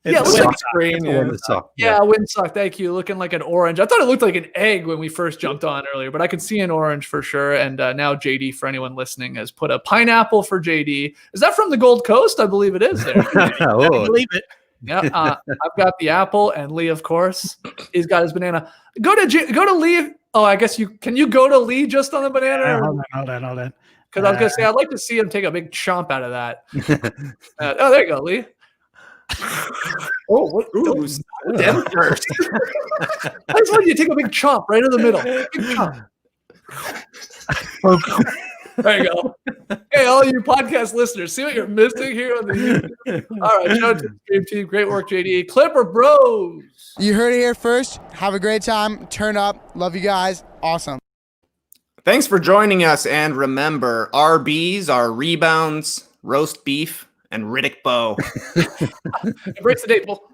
It's looks like screen. windsock. Thank you. Looking like an orange. I thought it looked like an egg when we first jumped on earlier, but I could see an orange for sure. And now JD, for anyone listening, has put a pineapple for JD. Is that from the Gold Coast? I believe it is there. I believe it. Yeah, I've got the apple, and Lee, of course, he's got his banana. Go to Lee. Oh, I guess can you go to Lee just on the banana? Hold on. Because I was gonna say I'd like to see him take a big chomp out of that. There you go, Lee. Oh, what? Them first. I just want you to take a big chomp right in the middle. Big chomp. There you go. Hey, all you podcast listeners, see what you're missing here on the YouTube. All right, shout out to the stream team. Great work, JD. Clipper Bros. You heard it here first. Have a great time. Turn up. Love you guys. Awesome. Thanks for joining us, and remember, RBs are rebounds, roast beef, and Riddick Bowe. It breaks the date, Bull.